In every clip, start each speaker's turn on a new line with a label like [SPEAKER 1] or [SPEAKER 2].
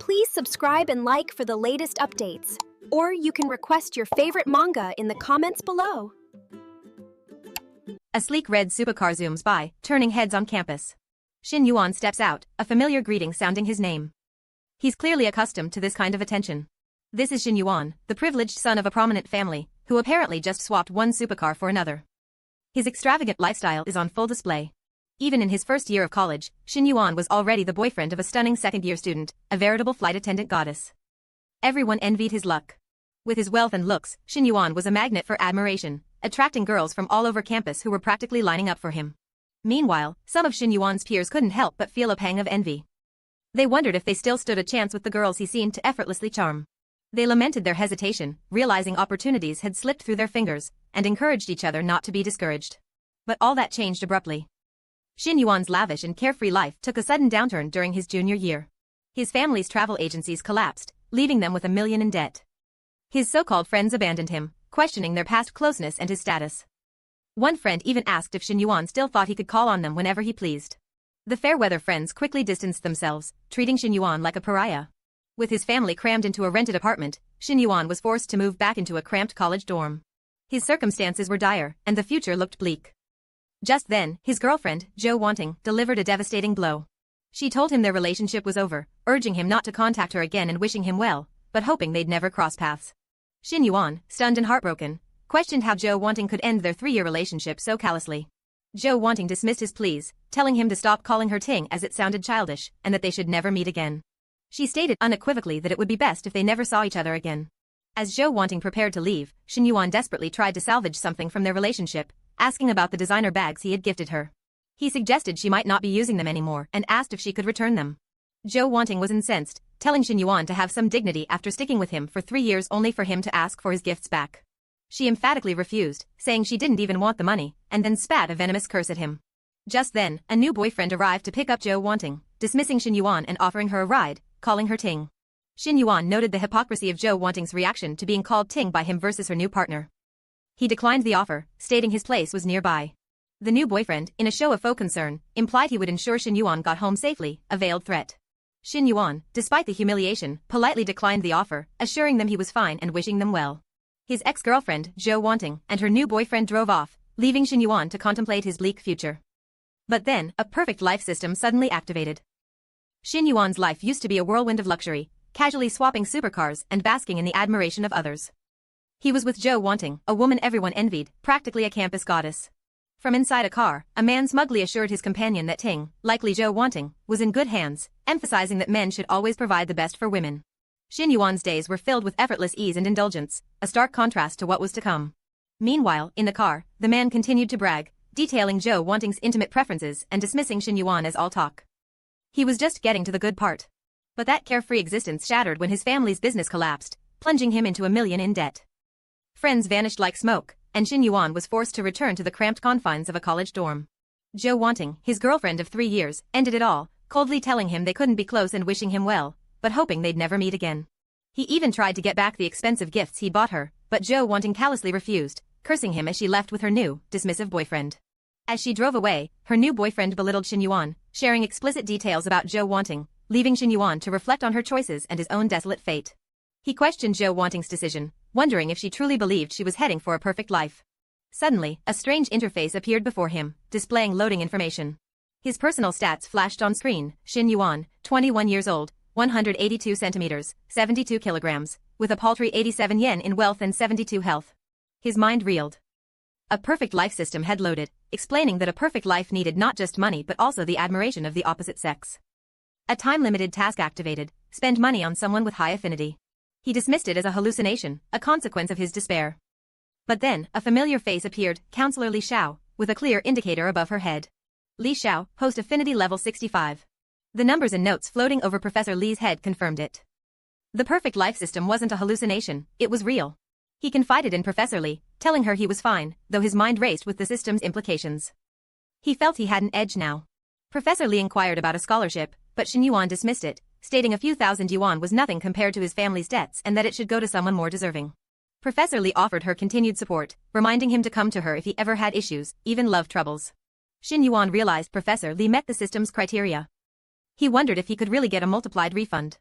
[SPEAKER 1] Please subscribe and like for the latest updates. Or you can request your favorite manga in the comments below.
[SPEAKER 2] A sleek red supercar zooms by, turning heads on campus. Shen Yuan steps out, a familiar greeting sounding his name. He's clearly accustomed to this kind of attention. This is Shen Yuan, the privileged son of a prominent family, who apparently just swapped one supercar for another. His extravagant lifestyle is on full display. Even in his first year of college, Shen Yuan was already the boyfriend of a stunning second-year student, a veritable flight attendant goddess. Everyone envied his luck. With his wealth and looks, Shen Yuan was a magnet for admiration, attracting girls from all over campus who were practically lining up for him. Meanwhile, some of Shen Yuan's peers couldn't help but feel a pang of envy. They wondered if they still stood a chance with the girls he seemed to effortlessly charm. They lamented their hesitation, realizing opportunities had slipped through their fingers, and encouraged each other not to be discouraged. But all that changed abruptly. Shen Yuan's lavish and carefree life took a sudden downturn during his junior year. His family's travel agencies collapsed, leaving them with $1 million in debt. His so-called friends abandoned him, questioning their past closeness and his status. One friend even asked if Shen Yuan still thought he could call on them whenever he pleased. The fair-weather friends quickly distanced themselves, treating Shen Yuan like a pariah. With his family crammed into a rented apartment, Shen Yuan was forced to move back into a cramped college dorm. His circumstances were dire, and the future looked bleak. Just then, his girlfriend, Zhou Wanting, delivered a devastating blow. She told him their relationship was over, urging him not to contact her again and wishing him well, but hoping they'd never cross paths. Shen Yuan, stunned and heartbroken, questioned how Zhou Wanting could end their 3-year relationship so callously. Zhou Wanting dismissed his pleas, telling him to stop calling her Ting as it sounded childish, and that they should never meet again. She stated unequivocally that it would be best if they never saw each other again. As Zhou Wanting prepared to leave, Shen Yuan desperately tried to salvage something from their relationship, asking about the designer bags he had gifted her. He suggested she might not be using them anymore and asked if she could return them. Zhou Wanting was incensed, telling Shen Yuan to have some dignity after sticking with him for 3 years only for him to ask for his gifts back. She emphatically refused, saying she didn't even want the money, and then spat a venomous curse at him. Just then, a new boyfriend arrived to pick up Zhou Wanting, dismissing Shen Yuan and offering her a ride, calling her Ting. Shen Yuan noted the hypocrisy of Zhou Wanting's reaction to being called Ting by him versus her new partner. He declined the offer, stating his place was nearby. The new boyfriend, in a show of faux concern, implied he would ensure Shen Yuan got home safely, a veiled threat. Shen Yuan, despite the humiliation, politely declined the offer, assuring them he was fine and wishing them well. His ex-girlfriend, Zhou Wanting, and her new boyfriend drove off, leaving Shen Yuan to contemplate his bleak future. But then, a perfect life system suddenly activated. Shen Yuan's life used to be a whirlwind of luxury, casually swapping supercars and basking in the admiration of others. He was with Zhou Wanting, a woman everyone envied, practically a campus goddess. From inside a car, a man smugly assured his companion that Ting, likely Zhou Wanting, was in good hands, emphasizing that men should always provide the best for women. Shen Yuan's days were filled with effortless ease and indulgence, a stark contrast to what was to come. Meanwhile, in the car, the man continued to brag, detailing Zhou Wanting's intimate preferences and dismissing Shen Yuan as all talk. He was just getting to the good part. But that carefree existence shattered when his family's business collapsed, plunging him into $1 million in debt. Friends vanished like smoke, and Shen Yuan was forced to return to the cramped confines of a college dorm. Zhou Wanting, his girlfriend of 3 years, ended it all, coldly telling him they couldn't be close and wishing him well, but hoping they'd never meet again. He even tried to get back the expensive gifts he bought her, but Zhou Wanting callously refused, cursing him as she left with her new, dismissive boyfriend. As she drove away, her new boyfriend belittled Shen Yuan, sharing explicit details about Zhou Wanting, leaving Shen Yuan to reflect on her choices and his own desolate fate. He questioned Zhou Wanting's decision, wondering if she truly believed she was heading for a perfect life. Suddenly, a strange interface appeared before him, displaying loading information. His personal stats flashed on screen: Shen Yuan, 21 years old, 182 centimeters, 72 kilograms, with a paltry 87 yen in wealth and 72 health. His mind reeled. A perfect life system had loaded, explaining that a perfect life needed not just money but also the admiration of the opposite sex. A time-limited task activated: spend money on someone with high affinity. He dismissed it as a hallucination, a consequence of his despair. But then, a familiar face appeared, Counselor Li Xiao, with a clear indicator above her head. Li Xiao, host affinity level 65. The numbers and notes floating over Professor Li's head confirmed it. The perfect life system wasn't a hallucination, it was real. He confided in Professor Li, telling her he was fine, though his mind raced with the system's implications. He felt he had an edge now. Professor Li inquired about a scholarship, but Shen Yuan dismissed it, stating a few thousand yuan was nothing compared to his family's debts and that it should go to someone more deserving. Professor Li offered her continued support, reminding him to come to her if he ever had issues, even love troubles. Shen Yuan realized Professor Li met the system's criteria. He wondered if he could really get a multiplied refund.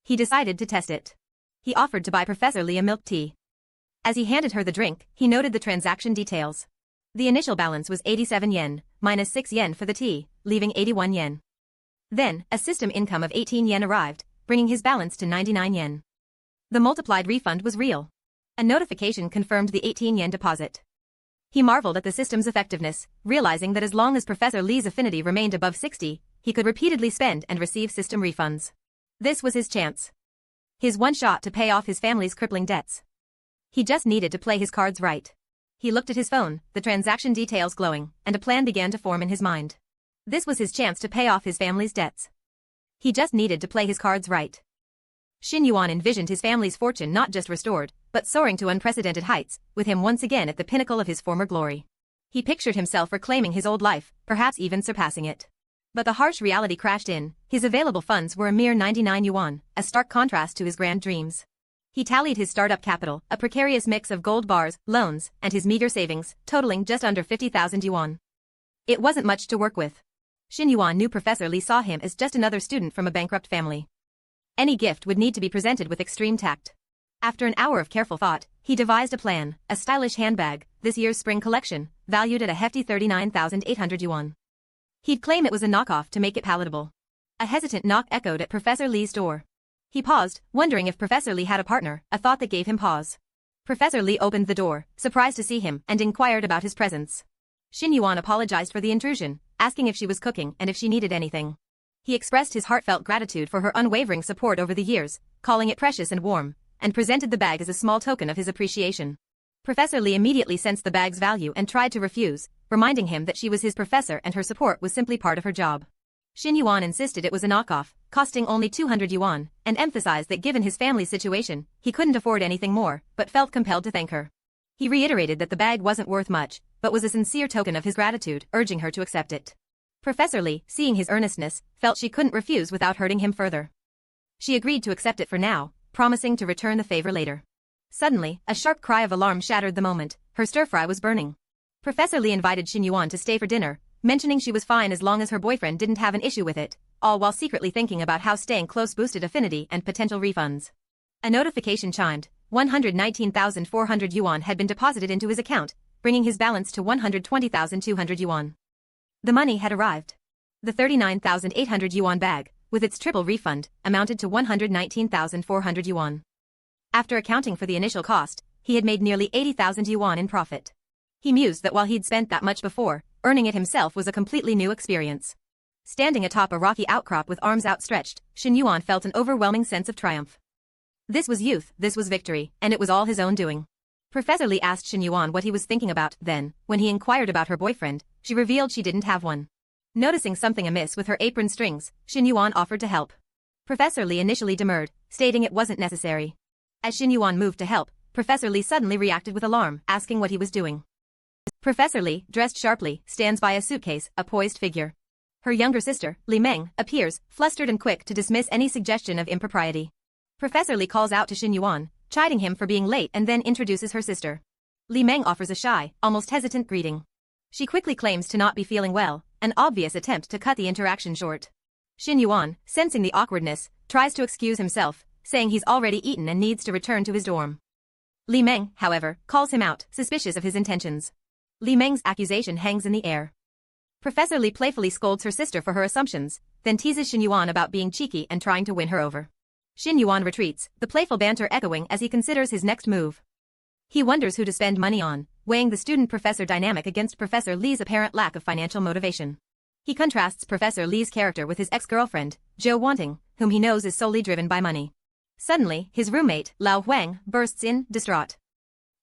[SPEAKER 2] He decided to test it. He offered to buy Professor Li a milk tea. As he handed her the drink, he noted the transaction details. The initial balance was 87 yen, minus 6 yen for the tea, leaving 81 yen. Then, a system income of 18 yen arrived, bringing his balance to 99 yen. The multiplied refund was real. A notification confirmed the 18 yen deposit. He marveled at the system's effectiveness, realizing that as long as Professor Li's affinity remained above 60, he could repeatedly spend and receive system refunds. This was his chance. His one shot to pay off his family's crippling debts. He just needed to play his cards right. He looked at his phone, the transaction details glowing, and a plan began to form in his mind. This was his chance to pay off his family's debts. He just needed to play his cards right. Shen Yuan envisioned his family's fortune not just restored, but soaring to unprecedented heights, with him once again at the pinnacle of his former glory. He pictured himself reclaiming his old life, perhaps even surpassing it. But the harsh reality crashed in. His available funds were a mere 99 yuan, a stark contrast to his grand dreams. He tallied his startup capital, a precarious mix of gold bars, loans, and his meager savings, totaling just under 50,000 yuan. It wasn't much to work with. Shen Yuan knew Professor Li saw him as just another student from a bankrupt family. Any gift would need to be presented with extreme tact. After an hour of careful thought, he devised a plan, a stylish handbag, this year's spring collection, valued at a hefty 39,800 yuan. He'd claim it was a knockoff to make it palatable. A hesitant knock echoed at Professor Li's door. He paused, wondering if Professor Li had a partner, a thought that gave him pause. Professor Li opened the door, surprised to see him, and inquired about his presence. Shen Yuan apologized for the intrusion, asking if she was cooking and if she needed anything. He expressed his heartfelt gratitude for her unwavering support over the years, calling it precious and warm, and presented the bag as a small token of his appreciation. Professor Li immediately sensed the bag's value and tried to refuse, reminding him that she was his professor and her support was simply part of her job. Shen Yuan insisted it was a knockoff, costing only 200 yuan, and emphasized that given his family's situation, he couldn't afford anything more, but felt compelled to thank her. He reiterated that the bag wasn't worth much, but was a sincere token of his gratitude, urging her to accept it. Professor Li, seeing his earnestness, felt she couldn't refuse without hurting him further. She agreed to accept it for now, promising to return the favor later. Suddenly, a sharp cry of alarm shattered the moment. Her stir-fry was burning. Professor Li invited Shen Yuan to stay for dinner, mentioning she was fine as long as her boyfriend didn't have an issue with it, all while secretly thinking about how staying close boosted affinity and potential refunds. A notification chimed. 119,400 yuan had been deposited into his account, bringing his balance to 120,200 yuan. The money had arrived. The 39,800 yuan bag, with its triple refund, amounted to 119,400 yuan. After accounting for the initial cost, he had made nearly 80,000 yuan in profit. He mused that while he'd spent that much before, earning it himself was a completely new experience. Standing atop a rocky outcrop with arms outstretched, Shen Yuan felt an overwhelming sense of triumph. This was youth, this was victory, and it was all his own doing. Professor Li asked Shen Yuan what he was thinking about, then, when he inquired about her boyfriend, she revealed she didn't have one. Noticing something amiss with her apron strings, Shen Yuan offered to help. Professor Li initially demurred, stating it wasn't necessary. As Shen Yuan moved to help, Professor Li suddenly reacted with alarm, asking what he was doing. Professor Li, dressed sharply, stands by a suitcase, a poised figure. Her younger sister, Li Meng, appears, flustered and quick to dismiss any suggestion of impropriety. Professor Li calls out to Shen Yuan, chiding him for being late and then introduces her sister. Li Meng offers a shy, almost hesitant greeting. She quickly claims to not be feeling well, an obvious attempt to cut the interaction short. Shen Yuan, sensing the awkwardness, tries to excuse himself, saying he's already eaten and needs to return to his dorm. Li Meng, however, calls him out, suspicious of his intentions. Li Meng's accusation hangs in the air. Professor Li playfully scolds her sister for her assumptions, then teases Shen Yuan about being cheeky and trying to win her over. Shen Yuan retreats, the playful banter echoing as he considers his next move. He wonders who to spend money on, weighing the student-professor dynamic against Professor Li's apparent lack of financial motivation. He contrasts Professor Li's character with his ex-girlfriend, Zhou Wanting, whom he knows is solely driven by money. Suddenly, his roommate, Lao Huang, bursts in, distraught.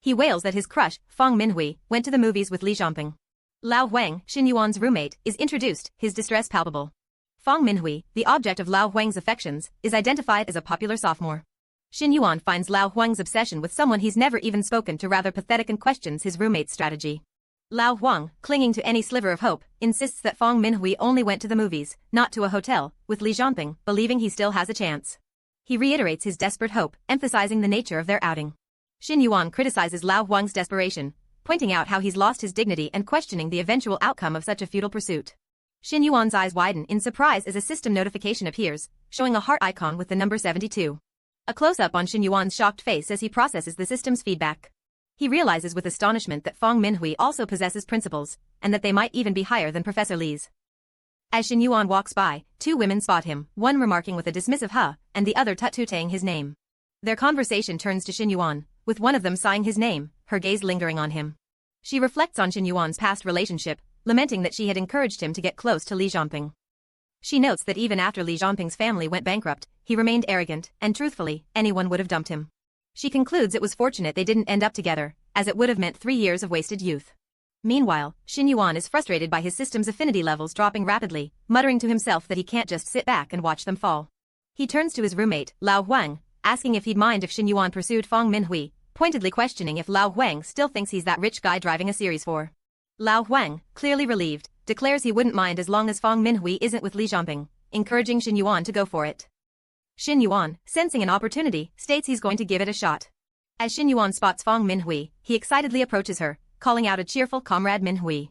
[SPEAKER 2] He wails that his crush, Fang Minhui, went to the movies with Li Zhongping. Lao Huang, Shen Yuan's roommate, is introduced, his distress palpable. Fang Minhui, the object of Lao Huang's affections, is identified as a popular sophomore. Shen Yuan finds Lao Huang's obsession with someone he's never even spoken to rather pathetic and questions his roommate's strategy. Lao Huang, clinging to any sliver of hope, insists that Fang Minhui only went to the movies, not to a hotel, with Li Zhongping, believing he still has a chance. He reiterates his desperate hope, emphasizing the nature of their outing. Shen Yuan criticizes Lao Huang's desperation, pointing out how he's lost his dignity and questioning the eventual outcome of such a futile pursuit. Shen Yuan's eyes widen in surprise as a system notification appears, showing a heart icon with the number 72. A close-up on Shen Yuan's shocked face as he processes the system's feedback. He realizes with astonishment that Feng Minhui also possesses principles, and that they might even be higher than Professor Li's. As Shen Yuan walks by, two women spot him, one remarking with a dismissive huh, and the other tut-tutting his name. Their conversation turns to Shen Yuan, with one of them sighing his name, her gaze lingering on him. She reflects on Shen Yuan's past relationship, lamenting that she had encouraged him to get close to Li Zhongping. She notes that even after Li Zhongping's family went bankrupt, he remained arrogant, and truthfully, anyone would have dumped him. She concludes it was fortunate they didn't end up together, as it would have meant 3 years of wasted youth. Meanwhile, Shen Yuan is frustrated by his system's affinity levels dropping rapidly, muttering to himself that he can't just sit back and watch them fall. He turns to his roommate, Lao Huang, asking if he'd mind if Shen Yuan pursued Feng Minhui, pointedly questioning if Lao Huang still thinks he's that rich guy driving a Series 4. Lao Huang, clearly relieved, declares he wouldn't mind as long as Feng Minhui isn't with Li Zhongping, encouraging Shen Yuan to go for it. Shen Yuan, sensing an opportunity, states he's going to give it a shot. As Shen Yuan spots Feng Minhui, he excitedly approaches her, calling out a cheerful comrade Minhui.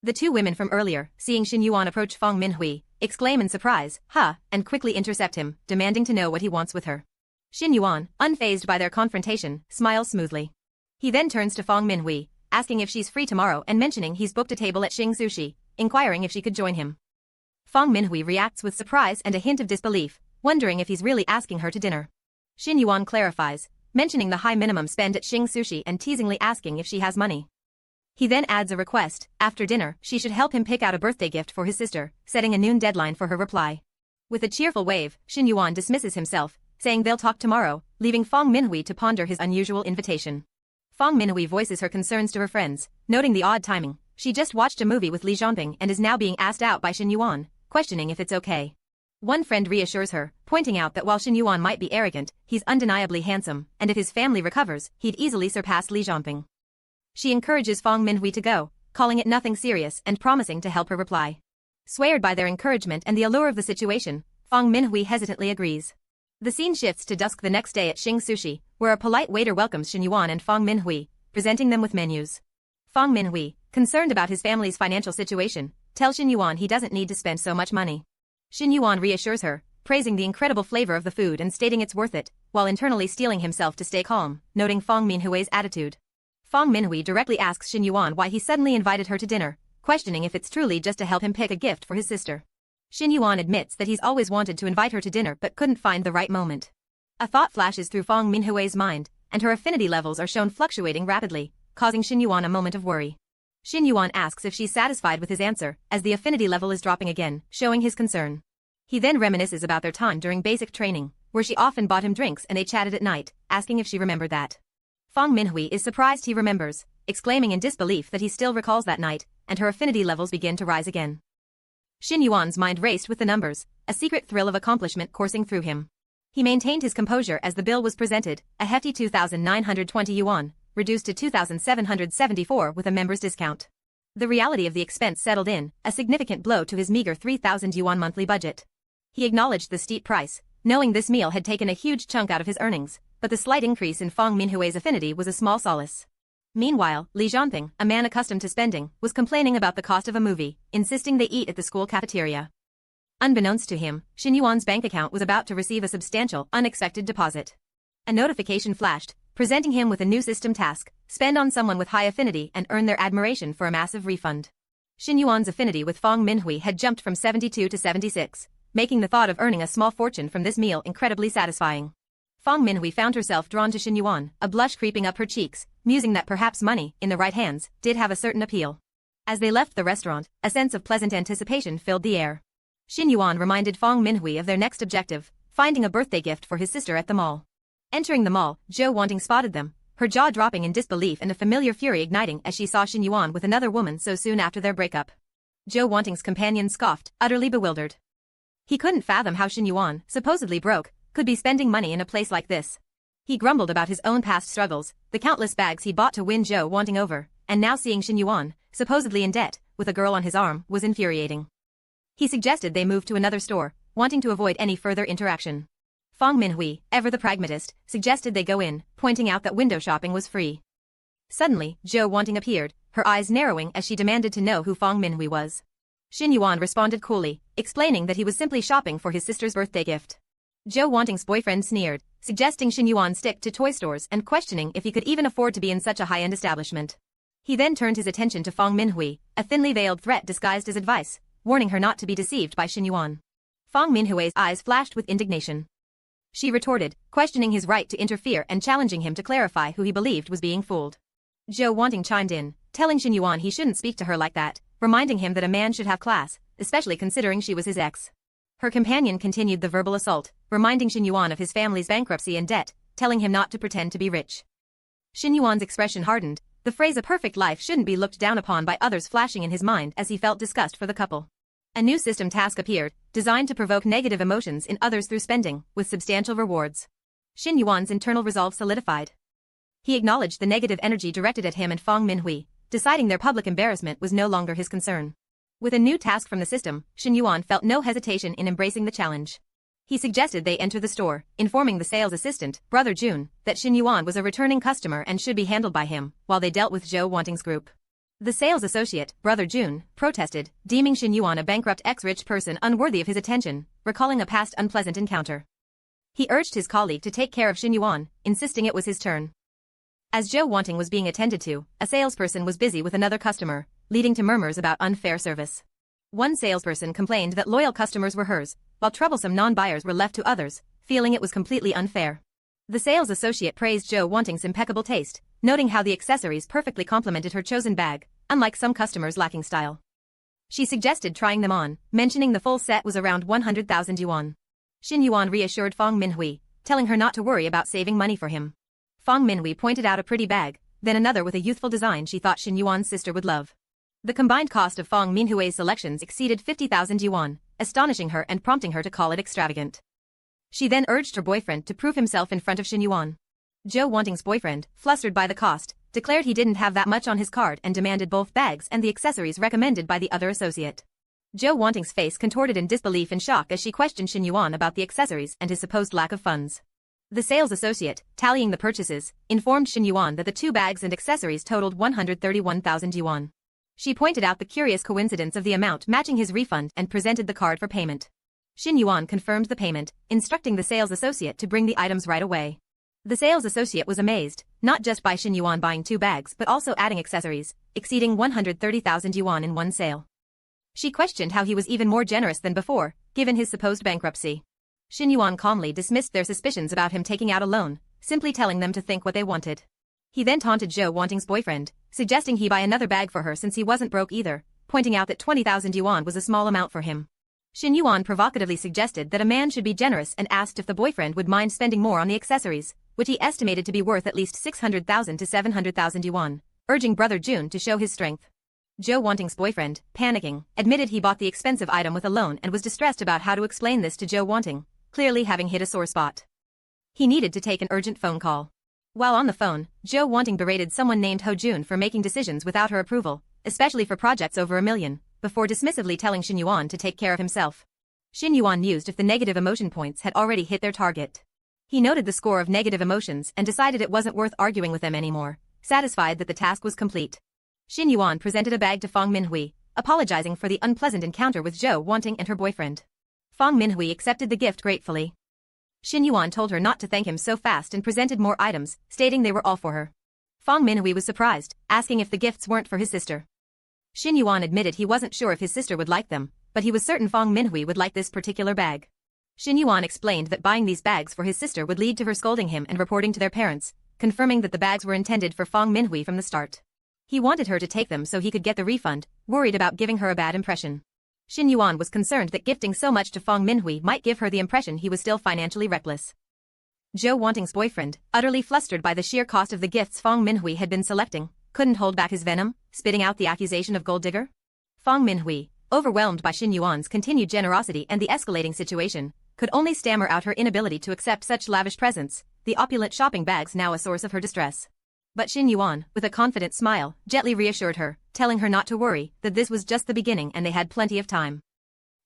[SPEAKER 2] The two women from earlier, seeing Shen Yuan approach Feng Minhui, exclaim in surprise, huh, and quickly intercept him, demanding to know what he wants with her. Shen Yuan, unfazed by their confrontation, smiles smoothly. He then turns to Feng Minhui, asking if she's free tomorrow and mentioning he's booked a table at Xing Sushi, inquiring if she could join him. Feng Minhui reacts with surprise and a hint of disbelief, wondering if he's really asking her to dinner. Shen Yuan clarifies, mentioning the high minimum spend at Xing Sushi and teasingly asking if she has money. He then adds a request, after dinner, she should help him pick out a birthday gift for his sister, setting a noon deadline for her reply. With a cheerful wave, Shen Yuan dismisses himself, saying they'll talk tomorrow, leaving Feng Minhui to ponder his unusual invitation. Feng Minhui voices her concerns to her friends, noting the odd timing. She just watched a movie with Li Zhongping and is now being asked out by Shen Yuan, questioning if it's okay. One friend reassures her, pointing out that while Shen Yuan might be arrogant, he's undeniably handsome, and if his family recovers, he'd easily surpass Li Zhongping. She encourages Feng Minhui to go, calling it nothing serious and promising to help her reply. Swayed by their encouragement and the allure of the situation, Feng Minhui hesitantly agrees. The scene shifts to dusk the next day at Xing Sushi, where a polite waiter welcomes Shen Yuan and Feng Minhui, presenting them with menus. Feng Minhui, concerned about his family's financial situation, tells Shen Yuan he doesn't need to spend so much money. Shen Yuan reassures her, praising the incredible flavor of the food and stating it's worth it, while internally steeling himself to stay calm, noting Feng Minhui's attitude. Feng Minhui directly asks Shen Yuan why he suddenly invited her to dinner, questioning if it's truly just to help him pick a gift for his sister. Shen Yuan admits that he's always wanted to invite her to dinner but couldn't find the right moment. A thought flashes through Feng Minhui's mind, and her affinity levels are shown fluctuating rapidly, causing Shen Yuan a moment of worry. Shen Yuan asks if she's satisfied with his answer, as the affinity level is dropping again, showing his concern. He then reminisces about their time during basic training, where she often bought him drinks and they chatted at night, asking if she remembered that. Feng Minhui is surprised he remembers, exclaiming in disbelief that he still recalls that night, and her affinity levels begin to rise again. Shen Yuan's mind raced with the numbers, a secret thrill of accomplishment coursing through him. He maintained his composure as the bill was presented, a hefty 2,920 yuan, reduced to 2,774 with a member's discount. The reality of the expense settled in, a significant blow to his meager 3,000 yuan monthly budget. He acknowledged the steep price, knowing this meal had taken a huge chunk out of his earnings, but the slight increase in Feng Minhui's affinity was a small solace. Meanwhile, Li Zhongping, a man accustomed to spending, was complaining about the cost of a movie, insisting they eat at the school cafeteria. Unbeknownst to him, Shen Yuan's bank account was about to receive a substantial, unexpected deposit. A notification flashed, presenting him with a new system task: spend on someone with high affinity and earn their admiration for a massive refund. Shen Yuan's affinity with Feng Minhui had jumped from 72 to 76, making the thought of earning a small fortune from this meal incredibly satisfying. Feng Minhui found herself drawn to Shen Yuan, a blush creeping up her cheeks, musing that perhaps money, in the right hands, did have a certain appeal. As they left the restaurant, a sense of pleasant anticipation filled the air. Shen Yuan reminded Feng Minhui of their next objective, finding a birthday gift for his sister at the mall. Entering the mall, Zhou Wanting spotted them, her jaw dropping in disbelief and a familiar fury igniting as she saw Shen Yuan with another woman so soon after their breakup. Zhou Wanting's companion scoffed, utterly bewildered. He couldn't fathom how Shen Yuan, supposedly broke, could be spending money in a place like this. He grumbled about his own past struggles, the countless bags he bought to win Zhou Wanting over, and now seeing Shen Yuan, supposedly in debt, with a girl on his arm, was infuriating. He suggested they move to another store, wanting to avoid any further interaction. Feng Minhui, ever the pragmatist, suggested they go in, pointing out that window shopping was free. Suddenly, Zhou Wanting appeared, her eyes narrowing as she demanded to know who Feng Minhui was. Shen Yuan responded coolly, explaining that he was simply shopping for his sister's birthday gift. Zhou Wanting's boyfriend sneered, suggesting Shen Yuan stick to toy stores and questioning if he could even afford to be in such a high-end establishment. He then turned his attention to Fang Minhui, a thinly veiled threat disguised as advice, warning her not to be deceived by Shen Yuan. Fang Minhui's eyes flashed with indignation. She retorted, questioning his right to interfere and challenging him to clarify who he believed was being fooled. Zhou Wanting chimed in, telling Shen Yuan he shouldn't speak to her like that, reminding him that a man should have class, especially considering she was his ex. Her companion continued the verbal assault, reminding Shen Yuan of his family's bankruptcy and debt, telling him not to pretend to be rich. Shen Yuan's expression hardened, the phrase "a perfect life shouldn't be looked down upon" by others flashing in his mind as he felt disgust for the couple. A new system task appeared, designed to provoke negative emotions in others through spending, with substantial rewards. Shen Yuan's internal resolve solidified. He acknowledged the negative energy directed at him and Fang Minhui, deciding their public embarrassment was no longer his concern. With a new task from the system, Shen Yuan felt no hesitation in embracing the challenge. He suggested they enter the store, informing the sales assistant, Brother Jun, that Shen Yuan was a returning customer and should be handled by him, while they dealt with Zhou Wanting's group. The sales associate, Brother Jun, protested, deeming Shen Yuan a bankrupt ex-rich person unworthy of his attention, recalling a past unpleasant encounter. He urged his colleague to take care of Shen Yuan, insisting it was his turn. As Zhou Wanting was being attended to, a salesperson was busy with another customer, leading to murmurs about unfair service. One salesperson complained that loyal customers were hers, while troublesome non-buyers were left to others, feeling it was completely unfair. The sales associate praised Zhou Wanting's impeccable taste, noting how the accessories perfectly complemented her chosen bag, unlike some customers lacking style. She suggested trying them on, mentioning the full set was around 100,000 yuan. Shen Yuan reassured Fang Minhui, telling her not to worry about saving money for him. Fang Minhui pointed out a pretty bag, then another with a youthful design she thought Shen Yuan's sister would love. The combined cost of Fang Minhui's selections exceeded 50,000 yuan, astonishing her and prompting her to call it extravagant. She then urged her boyfriend to prove himself in front of Shen Yuan. Zhou Wanting's boyfriend, flustered by the cost, declared he didn't have that much on his card and demanded both bags and the accessories recommended by the other associate. Zhou Wanting's face contorted in disbelief and shock as she questioned Shen Yuan about the accessories and his supposed lack of funds. The sales associate, tallying the purchases, informed Shen Yuan that the two bags and accessories totaled 131,000 yuan. She pointed out the curious coincidence of the amount matching his refund and presented the card for payment. Shen Yuan confirmed the payment, instructing the sales associate to bring the items right away. The sales associate was amazed, not just by Shen Yuan buying two bags but also adding accessories, exceeding 130,000 yuan in one sale. She questioned how he was even more generous than before, given his supposed bankruptcy. Shen Yuan calmly dismissed their suspicions about him taking out a loan, simply telling them to think what they wanted. He then taunted Zhou Wanting's boyfriend, suggesting he buy another bag for her since he wasn't broke either, pointing out that 20,000 yuan was a small amount for him. Shen Yuan provocatively suggested that a man should be generous and asked if the boyfriend would mind spending more on the accessories, which he estimated to be worth at least 600,000 to 700,000 yuan, urging Brother Jun to show his strength. Zhou Wanting's boyfriend, panicking, admitted he bought the expensive item with a loan and was distressed about how to explain this to Zhou Wanting, clearly having hit a sore spot. He needed to take an urgent phone call. While on the phone, Zhou Wanting berated someone named Ho Jun for making decisions without her approval, especially for projects over $1 million, before dismissively telling Shen Yuan to take care of himself. Shen Yuan mused if the negative emotion points had already hit their target. He noted the score of negative emotions and decided it wasn't worth arguing with them anymore, satisfied that the task was complete. Shen Yuan presented a bag to Fang Minhui, apologizing for the unpleasant encounter with Zhou Wanting and her boyfriend. Fang Minhui accepted the gift gratefully. Shen Yuan told her not to thank him so fast and presented more items, stating they were all for her. Fang Minhui was surprised, asking if the gifts weren't for his sister. Shen Yuan admitted he wasn't sure if his sister would like them, but he was certain Fang Minhui would like this particular bag. Shen Yuan explained that buying these bags for his sister would lead to her scolding him and reporting to their parents, confirming that the bags were intended for Fang Minhui from the start. He wanted her to take them so he could get the refund, worried about giving her a bad impression. Shen Yuan was concerned that gifting so much to Fang Minhui might give her the impression he was still financially reckless. Zhou Wanting's boyfriend, utterly flustered by the sheer cost of the gifts Fang Minhui had been selecting, couldn't hold back his venom, spitting out the accusation of gold digger. Fang Minhui, overwhelmed by Shen Yuan's continued generosity and the escalating situation, could only stammer out her inability to accept such lavish presents, the opulent shopping bags now a source of her distress. But Shen Yuan, with a confident smile, gently reassured her, telling her not to worry, that this was just the beginning and they had plenty of time.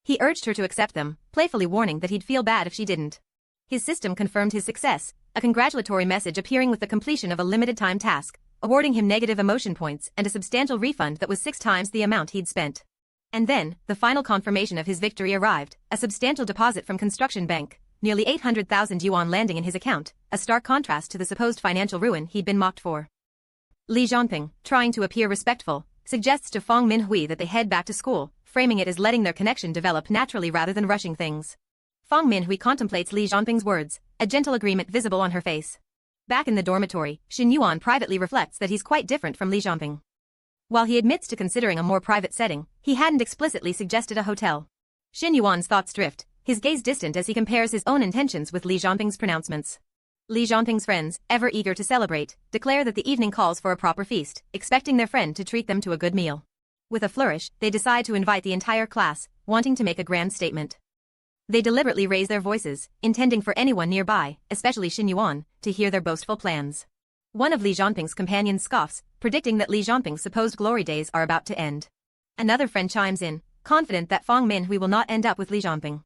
[SPEAKER 2] He urged her to accept them, playfully warning that he'd feel bad if she didn't. His system confirmed his success, a congratulatory message appearing with the completion of a limited-time task, awarding him negative emotion points and a substantial refund that was 6 times the amount he'd spent. And then, the final confirmation of his victory arrived, a substantial deposit from Construction Bank, nearly 800,000 yuan landing in his account, a stark contrast to the supposed financial ruin he'd been mocked for. Li Zhongping, trying to appear respectful, suggests to Fang Minhui that they head back to school, framing it as letting their connection develop naturally rather than rushing things. Fang Minhui contemplates Li Zhongping's words, a gentle agreement visible on her face. Back in the dormitory, Shen Yuan privately reflects that he's quite different from Li Zhongping. While he admits to considering a more private setting, he hadn't explicitly suggested a hotel. Shen Yuan's thoughts drift, his gaze distant as he compares his own intentions with Li Zhongping's pronouncements. Li Zhongping's friends, ever eager to celebrate, declare that the evening calls for a proper feast, expecting their friend to treat them to a good meal. With a flourish, they decide to invite the entire class, wanting to make a grand statement. They deliberately raise their voices, intending for anyone nearby, especially Shen Yuan, to hear their boastful plans. One of Li Zhongping's companions scoffs, predicting that Li Zhongping's supposed glory days are about to end. Another friend chimes in, confident that Fang Minhui will not end up with Li Zhongping.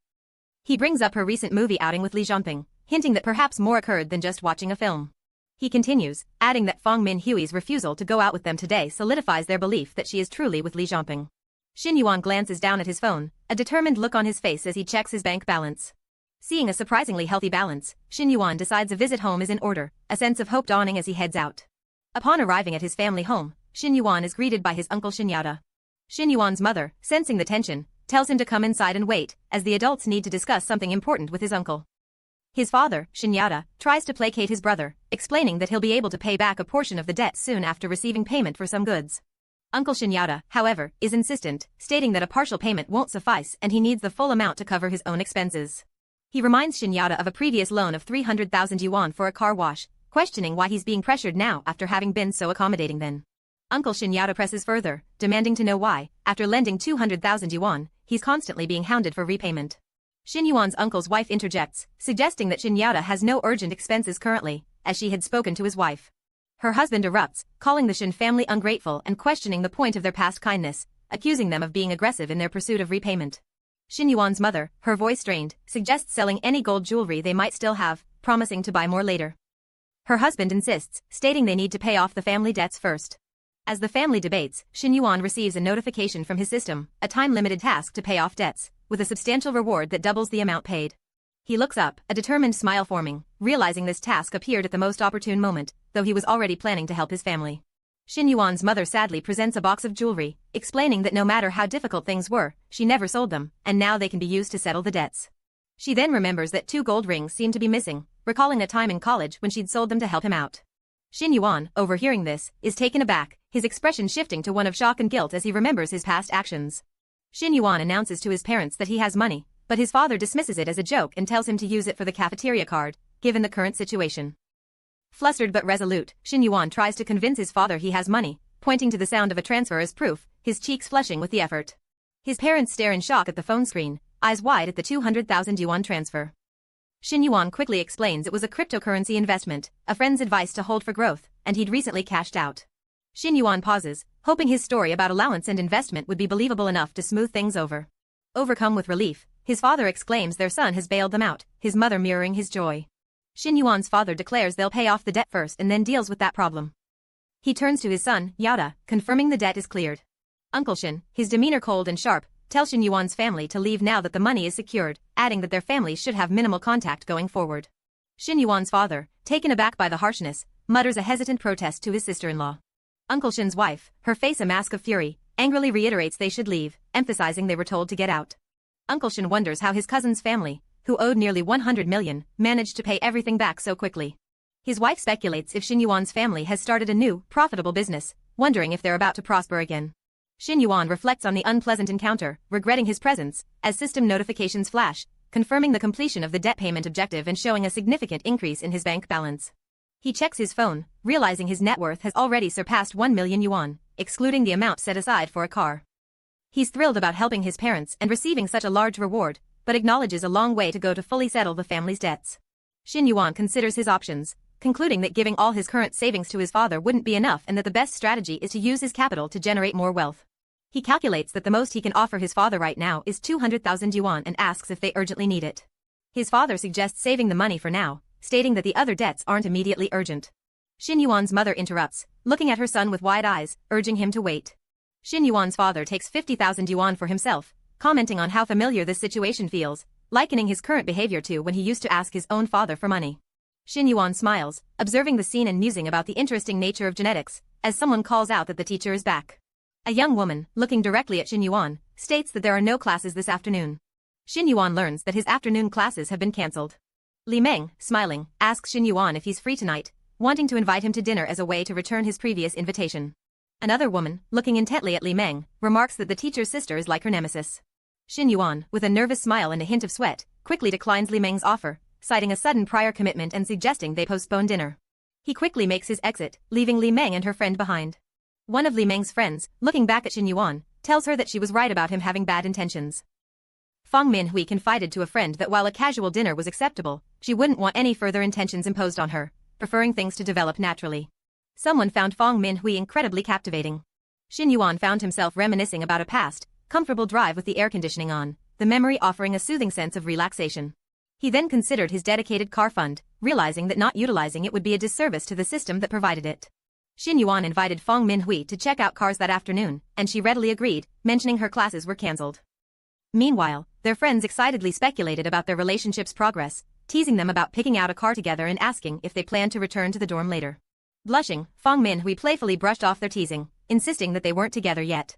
[SPEAKER 2] He brings up her recent movie outing with Li Zhongping, hinting that perhaps more occurred than just watching a film. He continues, adding that Fang Minhui's refusal to go out with them today solidifies their belief that she is truly with Li Zhongping. Shen Yuan glances down at his phone, a determined look on his face as he checks his bank balance. Seeing a surprisingly healthy balance, Shen Yuan decides a visit home is in order, a sense of hope dawning as he heads out. Upon arriving at his family home, Shen Yuan is greeted by his uncle Shen Yada. Shen Yuan's mother, sensing the tension, tells him to come inside and wait, as the adults need to discuss something important with his uncle. His father, Shen Yada, tries to placate his brother, explaining that he'll be able to pay back a portion of the debt soon after receiving payment for some goods. Uncle Shen Yada, however, is insistent, stating that a partial payment won't suffice and he needs the full amount to cover his own expenses. He reminds Shen Yada of a previous loan of 300,000 yuan for a car wash, questioning why he's being pressured now after having been so accommodating then. Uncle Shen Yada presses further, demanding to know why, after lending 200,000 yuan, he's constantly being hounded for repayment. Shen Yuan's uncle's wife interjects, suggesting that Shen Yada has no urgent expenses currently, as she had spoken to his wife. Her husband erupts, calling the Shen family ungrateful and questioning the point of their past kindness, accusing them of being aggressive in their pursuit of repayment. Shen Yuan's mother, her voice strained, suggests selling any gold jewelry they might still have, promising to buy more later. Her husband insists, stating they need to pay off the family debts first. As the family debates, Shen Yuan receives a notification from his system, a time-limited task to pay off debts, with a substantial reward that doubles the amount paid. He looks up, a determined smile forming, realizing this task appeared at the most opportune moment, though he was already planning to help his family. Shen Yuan's mother sadly presents a box of jewelry, explaining that no matter how difficult things were, she never sold them, and now they can be used to settle the debts. She then remembers that 2 gold rings seem to be missing, recalling a time in college when she'd sold them to help him out. Shen Yuan, overhearing this, is taken aback, his expression shifting to one of shock and guilt as he remembers his past actions. Shen Yuan announces to his parents that he has money, but his father dismisses it as a joke and tells him to use it for the cafeteria card, given the current situation. Flustered but resolute, Shen Yuan tries to convince his father he has money, pointing to the sound of a transfer as proof, his cheeks flushing with the effort. His parents stare in shock at the phone screen, eyes wide at the 200,000 yuan transfer. Shen Yuan quickly explains it was a cryptocurrency investment, a friend's advice to hold for growth, and he'd recently cashed out. Shen Yuan pauses, hoping his story about allowance and investment would be believable enough to smooth things over. Overcome with relief, his father exclaims their son has bailed them out, his mother mirroring his joy. Shen Yuan's father declares they'll pay off the debt first and then deals with that problem. He turns to his son, Yada, confirming the debt is cleared. Uncle Shen, his demeanor cold and sharp, tells Shen Yuan's family to leave now that the money is secured, adding that their families should have minimal contact going forward. Shen Yuan's father, taken aback by the harshness, mutters a hesitant protest to his sister-in-law. Uncle Shen's wife, her face a mask of fury, angrily reiterates they should leave, emphasizing they were told to get out. Uncle Shen wonders how his cousin's family, who owed nearly 100 million, managed to pay everything back so quickly. His wife speculates if Shen Yuan's family has started a new, profitable business, wondering if they're about to prosper again. Shen Yuan reflects on the unpleasant encounter, regretting his presence, as system notifications flash, confirming the completion of the debt payment objective and showing a significant increase in his bank balance. He checks his phone, realizing his net worth has already surpassed 1 million yuan, excluding the amount set aside for a car. He's thrilled about helping his parents and receiving such a large reward, but acknowledges a long way to go to fully settle the family's debts. Shen Yuan considers his options, concluding that giving all his current savings to his father wouldn't be enough and that the best strategy is to use his capital to generate more wealth. He calculates that the most he can offer his father right now is 200,000 yuan and asks if they urgently need it. His father suggests saving the money for now, stating that the other debts aren't immediately urgent. Shen Yuan's mother interrupts, looking at her son with wide eyes, urging him to wait. Shen Yuan's father takes 50,000 yuan for himself, commenting on how familiar this situation feels, likening his current behavior to when he used to ask his own father for money. Shen Yuan smiles, observing the scene and musing about the interesting nature of genetics, as someone calls out that the teacher is back. A young woman, looking directly at Shen Yuan, states that there are no classes this afternoon. Shen Yuan learns that his afternoon classes have been cancelled. Li Meng, smiling, asks Shen Yuan if he's free tonight, wanting to invite him to dinner as a way to return his previous invitation. Another woman, looking intently at Li Meng, remarks that the teacher's sister is like her nemesis. Shen Yuan, with a nervous smile and a hint of sweat, quickly declines Li Meng's offer, citing a sudden prior commitment and suggesting they postpone dinner. He quickly makes his exit, leaving Li Meng and her friend behind. One of Li Meng's friends, looking back at Shen Yuan, tells her that she was right about him having bad intentions. Fang Minhui confided to a friend that while a casual dinner was acceptable, she wouldn't want any further intentions imposed on her, preferring things to develop naturally. Someone found Fang Minhui incredibly captivating. Shen Yuan found himself reminiscing about a past, comfortable drive with the air conditioning on, the memory offering a soothing sense of relaxation. He then considered his dedicated car fund, realizing that not utilizing it would be a disservice to the system that provided it. Shen Yuan invited Fang Minhui to check out cars that afternoon, and she readily agreed, mentioning her classes were cancelled. Meanwhile, their friends excitedly speculated about their relationship's progress, teasing them about picking out a car together and asking if they planned to return to the dorm later. Blushing, Fang Minhui playfully brushed off their teasing, insisting that they weren't together yet.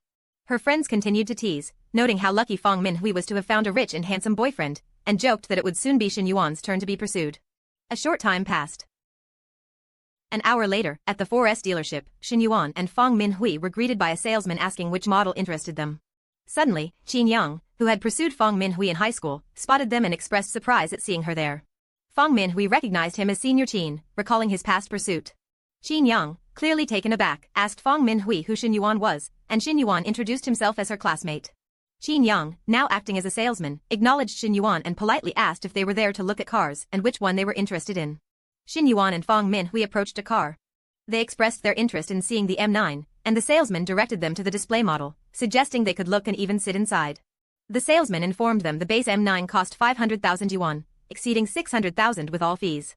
[SPEAKER 2] Her friends continued to tease, noting how lucky Fang Minhui was to have found a rich and handsome boyfriend, and joked that it would soon be Shen Yuan's turn to be pursued. A short time passed. An hour later, at the 4S dealership, Shen Yuan and Fang Minhui were greeted by a salesman asking which model interested them. Suddenly, Qin Yang, who had pursued Fang Minhui in high school, spotted them and expressed surprise at seeing her there. Fang Minhui recognized him as Senior Qin, recalling his past pursuit. Qin Yang, clearly taken aback, asked Fang Minhui who Shen Yuan was, and Shen Yuan introduced himself as her classmate. Qin Yang, now acting as a salesman, acknowledged Shen Yuan and politely asked if they were there to look at cars and which one they were interested in. Shen Yuan and Fang Minhui approached a car. They expressed their interest in seeing the M9, and the salesman directed them to the display model, suggesting they could look and even sit inside. The salesman informed them the base M9 cost 500,000 yuan, exceeding 600,000 with all fees.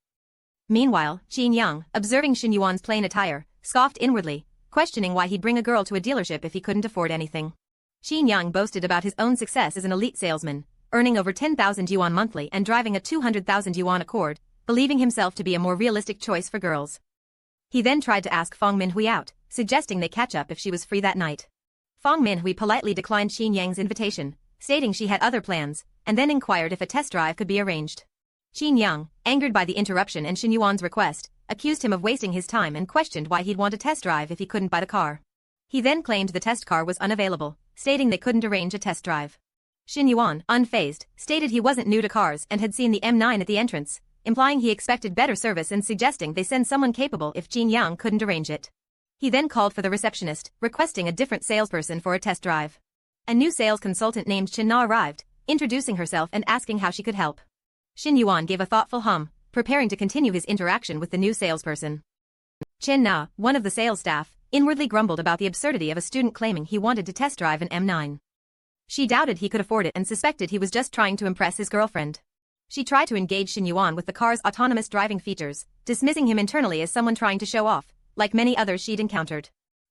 [SPEAKER 2] Meanwhile, Qin Yang, observing Shen Yuan's plain attire, scoffed inwardly, questioning why he'd bring a girl to a dealership if he couldn't afford anything. Qin Yang boasted about his own success as an elite salesman, earning over 10,000 yuan monthly and driving a 200,000 yuan Accord, believing himself to be a more realistic choice for girls. He then tried to ask Fang Minhui out, suggesting they catch up if she was free that night. Fang Minhui politely declined Qin Yang's invitation, stating she had other plans, and then inquired if a test drive could be arranged. Qin Yang, angered by the interruption and Shen Yuan's request, accused him of wasting his time and questioned why he'd want a test drive if he couldn't buy the car. He then claimed the test car was unavailable, stating they couldn't arrange a test drive. Shen Yuan, unfazed, stated he wasn't new to cars and had seen the M9 at the entrance, implying he expected better service and suggesting they send someone capable if Qin Yang couldn't arrange it. He then called for the receptionist, requesting a different salesperson for a test drive. A new sales consultant named Chen Na arrived, introducing herself and asking how she could help. Shen Yuan gave a thoughtful hum, preparing to continue his interaction with the new salesperson. Chen Na, one of the sales staff, inwardly grumbled about the absurdity of a student claiming he wanted to test drive an M9. She doubted he could afford it and suspected he was just trying to impress his girlfriend. She tried to engage Shen Yuan with the car's autonomous driving features, dismissing him internally as someone trying to show off, like many others she'd encountered.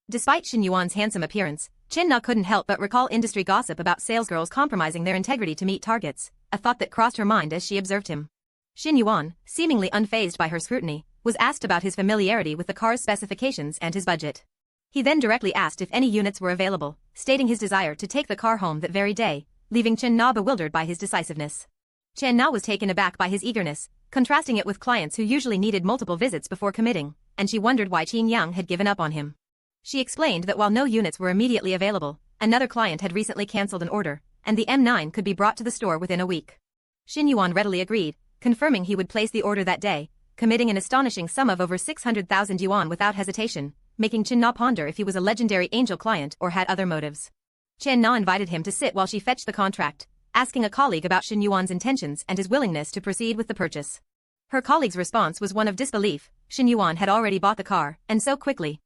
[SPEAKER 2] Despite Shen Yuan's handsome appearance, Chen Na couldn't help but recall industry gossip about salesgirls compromising their integrity to meet targets, a thought that crossed her mind as she observed him. Shen Yuan, seemingly unfazed by her scrutiny, was asked about his familiarity with the car's specifications and his budget. He then directly asked if any units were available, stating his desire to take the car home that very day, leaving Chen Na bewildered by his decisiveness. Chen Na was taken aback by his eagerness, contrasting it with clients who usually needed multiple visits before committing, and she wondered why Qin Yang had given up on him. She explained that while no units were immediately available, another client had recently cancelled an order, and the M9 could be brought to the store within a week. Shen Yuan readily agreed, confirming he would place the order that day, committing an astonishing sum of over 600,000 yuan without hesitation, making Chen Na ponder if he was a legendary angel client or had other motives. Chen Na invited him to sit while she fetched the contract, asking a colleague about Shen Yuan's intentions and his willingness to proceed with the purchase. Her colleague's response was one of disbelief. Shen Yuan had already bought the car, and so quickly.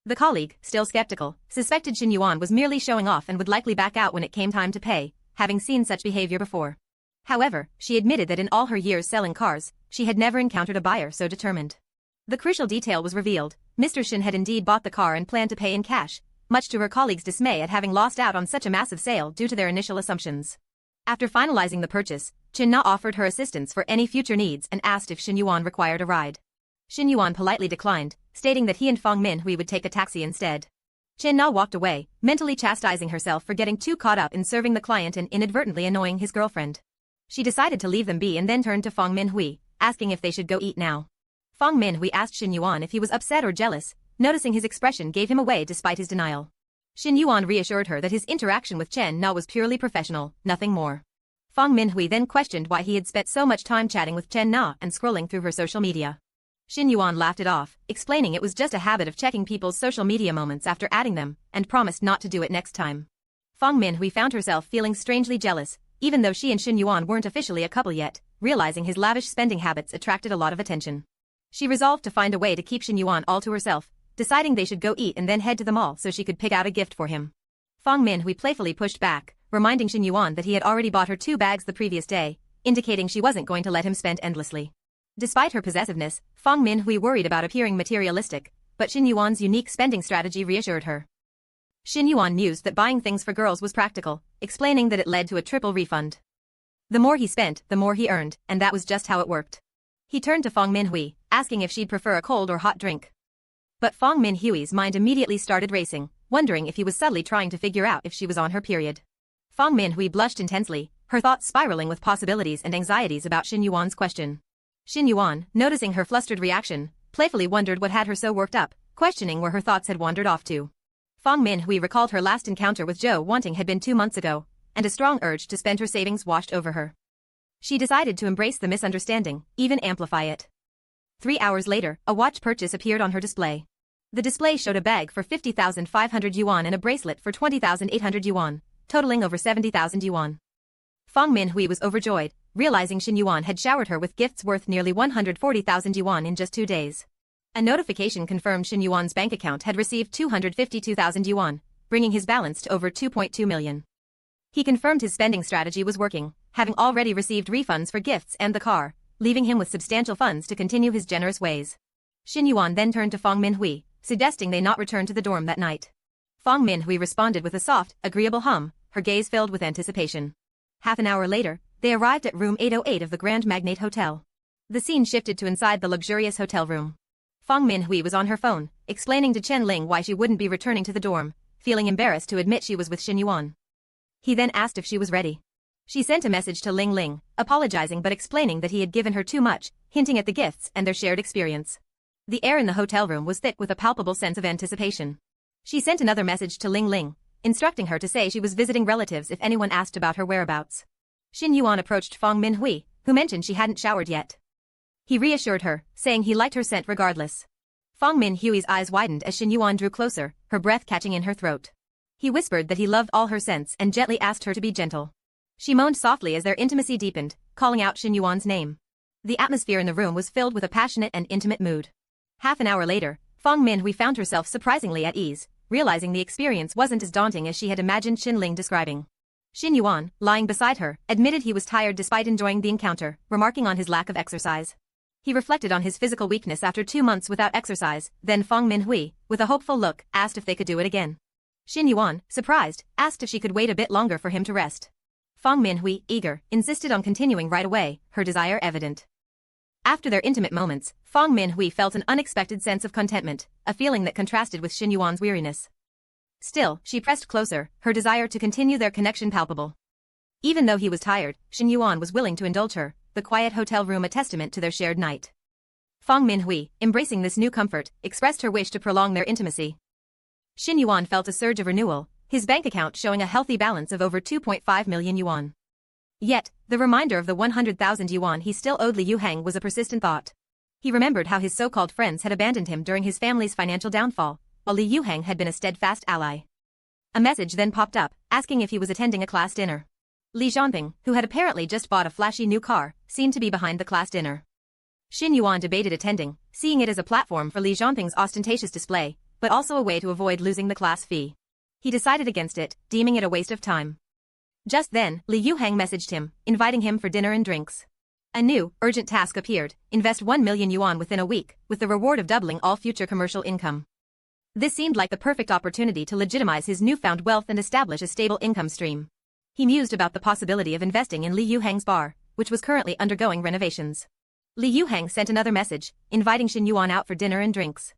[SPEAKER 2] The colleague, still skeptical, suspected Shen Yuan was merely showing off and would likely back out when it came time to pay, having seen such behavior before. However, she admitted that in all her years selling cars, she had never encountered a buyer so determined. The crucial detail was revealed. Mr. Shen had indeed bought the car and planned to pay in cash, much to her colleague's dismay at having lost out on such a massive sale due to their initial assumptions. After finalizing the purchase, Chen Na offered her assistance for any future needs and asked if Shen Yuan required a ride. Shen Yuan politely declined, stating that he and Fang Minhui would take a taxi instead. Chen Na walked away, mentally chastising herself for getting too caught up in serving the client and inadvertently annoying his girlfriend. She decided to leave them be and then turned to Fang Minhui, asking if they should go eat now. Fang Minhui asked Shen Yuan if he was upset or jealous, noticing his expression gave him away despite his denial. Shen Yuan reassured her that his interaction with Chen Na was purely professional, nothing more. Fang Minhui then questioned why he had spent so much time chatting with Chen Na and scrolling through her social media. Shen Yuan laughed it off, explaining it was just a habit of checking people's social media moments after adding them, and promised not to do it next time. Fang Minhui found herself feeling strangely jealous, even though she and Shen Yuan weren't officially a couple yet, realizing his lavish spending habits attracted a lot of attention. She resolved to find a way to keep Shen Yuan all to herself, deciding they should go eat and then head to the mall so she could pick out a gift for him. Fang Minhui playfully pushed back, reminding Shen Yuan that he had already bought her 2 bags the previous day, indicating she wasn't going to let him spend endlessly. Despite her possessiveness, Fang Minhui worried about appearing materialistic, but Shen Yuan's unique spending strategy reassured her. Shen Yuan mused that buying things for girls was practical, explaining that it led to a triple refund. The more he spent, the more he earned, and that was just how it worked. He turned to Fang Minhui, asking if she'd prefer a cold or hot drink. But Fang Minhui's mind immediately started racing, wondering if he was subtly trying to figure out if she was on her period. Fang Minhui blushed intensely, her thoughts spiraling with possibilities and anxieties about Shen Yuan's question. Shen Yuan, noticing her flustered reaction, playfully wondered what had her so worked up, questioning where her thoughts had wandered off to. Fang Minhui recalled her last encounter with Zhou Wanting had been 2 months ago, and a strong urge to spend her savings washed over her. She decided to embrace the misunderstanding, even amplify it. 3 hours later, a watch purchase appeared on her display. The display showed a bag for 50,500 yuan and a bracelet for 20,800 yuan, totaling over 70,000 yuan. Fang Minhui was overjoyed, realizing Shen Yuan had showered her with gifts worth nearly 140,000 yuan in just 2 days. A notification confirmed Shen Yuan's bank account had received 252,000 yuan, bringing his balance to over 2.2 million. He confirmed his spending strategy was working, having already received refunds for gifts and the car, leaving him with substantial funds to continue his generous ways. Shen Yuan then turned to Fang Minhui, suggesting they not return to the dorm that night. Fang Minhui responded with a soft, agreeable hum, her gaze filled with anticipation. Half an hour later, they arrived at room 808 of the Grand Magnate Hotel. The scene shifted to inside the luxurious hotel room. Fang Minhui was on her phone, explaining to Chen Ling why she wouldn't be returning to the dorm, feeling embarrassed to admit she was with Shen Yuan. He then asked if she was ready. She sent a message to Ling Ling, apologizing but explaining that he had given her too much, hinting at the gifts and their shared experience. The air in the hotel room was thick with a palpable sense of anticipation. She sent another message to Ling Ling, instructing her to say she was visiting relatives if anyone asked about her whereabouts. Shen Yuan approached Fang Minhui, who mentioned she hadn't showered yet. He reassured her, saying he liked her scent regardless. Fang Minhui's eyes widened as Shen Yuan drew closer, her breath catching in her throat. He whispered that he loved all her scents and gently asked her to be gentle. She moaned softly as their intimacy deepened, calling out Shen Yuan's name. The atmosphere in the room was filled with a passionate and intimate mood. Half an hour later, Fang Minhui found herself surprisingly at ease, realizing the experience wasn't as daunting as she had imagined Shen Ling describing. Shen Yuan, lying beside her, admitted he was tired despite enjoying the encounter, remarking on his lack of exercise. He reflected on his physical weakness after 2 months without exercise, then Fang Minhui, with a hopeful look, asked if they could do it again. Shen Yuan, surprised, asked if she could wait a bit longer for him to rest. Fang Minhui, eager, insisted on continuing right away, her desire evident. After their intimate moments, Fang Minhui felt an unexpected sense of contentment, a feeling that contrasted with Shen Yuan's weariness. Still, she pressed closer, her desire to continue their connection palpable. Even though he was tired, Shen Yuan was willing to indulge her, the quiet hotel room a testament to their shared night. Fang Minhui, embracing this new comfort, expressed her wish to prolong their intimacy. Shen Yuan felt a surge of renewal, his bank account showing a healthy balance of over 2.5 million yuan. Yet, the reminder of the 100,000 yuan he still owed Li Yuhang was a persistent thought. He remembered how his so-called friends had abandoned him during his family's financial downfall, while Li Yuhang had been a steadfast ally. A message then popped up, asking if he was attending a class dinner. Li Zhanping, who had apparently just bought a flashy new car, seemed to be behind the class dinner. Shen Yuan debated attending, seeing it as a platform for Li Zhanping's ostentatious display, but also a way to avoid losing the class fee. He decided against it, deeming it a waste of time. Just then, Li Yuhang messaged him, inviting him for dinner and drinks. A new, urgent task appeared, invest 1 million yuan within a week, with the reward of doubling all future commercial income. This seemed like the perfect opportunity to legitimize his newfound wealth and establish a stable income stream. He mused about the possibility of investing in Li Yuhang's bar, which was currently undergoing renovations. Li Yuhang sent another message, inviting Shen Yuan out for dinner and drinks.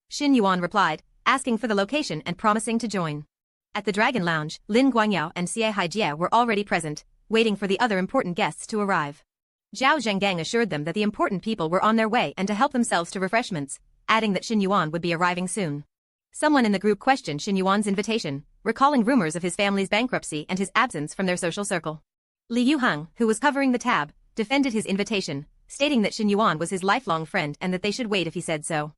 [SPEAKER 2] Shen Yuan replied, asking for the location and promising to join. At the Dragon Lounge, Lin Guangyao and Xie Haijie were already present, waiting for the other important guests to arrive. Zhao Zhenggang assured them that the important people were on their way and to help themselves to refreshments, adding that Shen Yuan would be arriving soon. Someone in the group questioned Shen Yuan's invitation, recalling rumors of his family's bankruptcy and his absence from their social circle. Li Yuhang, who was covering the tab, defended his invitation, stating that Shen Yuan was his lifelong friend and that they should wait if he said so.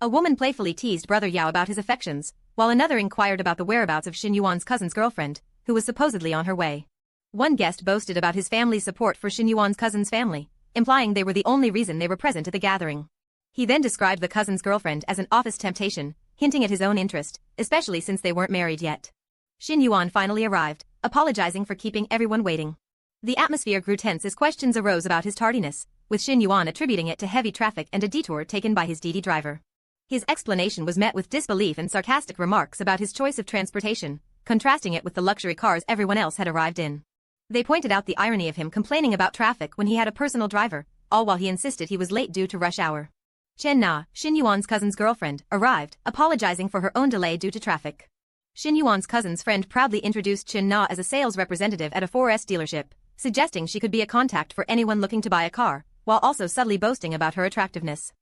[SPEAKER 2] A woman playfully teased Brother Yao about his affections, while another inquired about the whereabouts of Shen Yuan's cousin's girlfriend, who was supposedly on her way. One guest boasted about his family's support for Shen Yuan's cousin's family, implying they were the only reason they were present at the gathering. He then described the cousin's girlfriend as an office temptation, hinting at his own interest, especially since they weren't married yet. Shen Yuan finally arrived, apologizing for keeping everyone waiting. The atmosphere grew tense as questions arose about his tardiness, with Shen Yuan attributing it to heavy traffic and a detour taken by his Didi driver. His explanation was met with disbelief and sarcastic remarks about his choice of transportation, contrasting it with the luxury cars everyone else had arrived in. They pointed out the irony of him complaining about traffic when he had a personal driver, all while he insisted he was late due to rush hour. Chen Na, Shen Yuan's cousin's girlfriend, arrived, apologizing for her own delay due to traffic. Shen Yuan's cousin's friend proudly introduced Chen Na as a sales representative at a 4S dealership, suggesting she could be a contact for anyone looking to buy a car, while also subtly boasting about her attractiveness.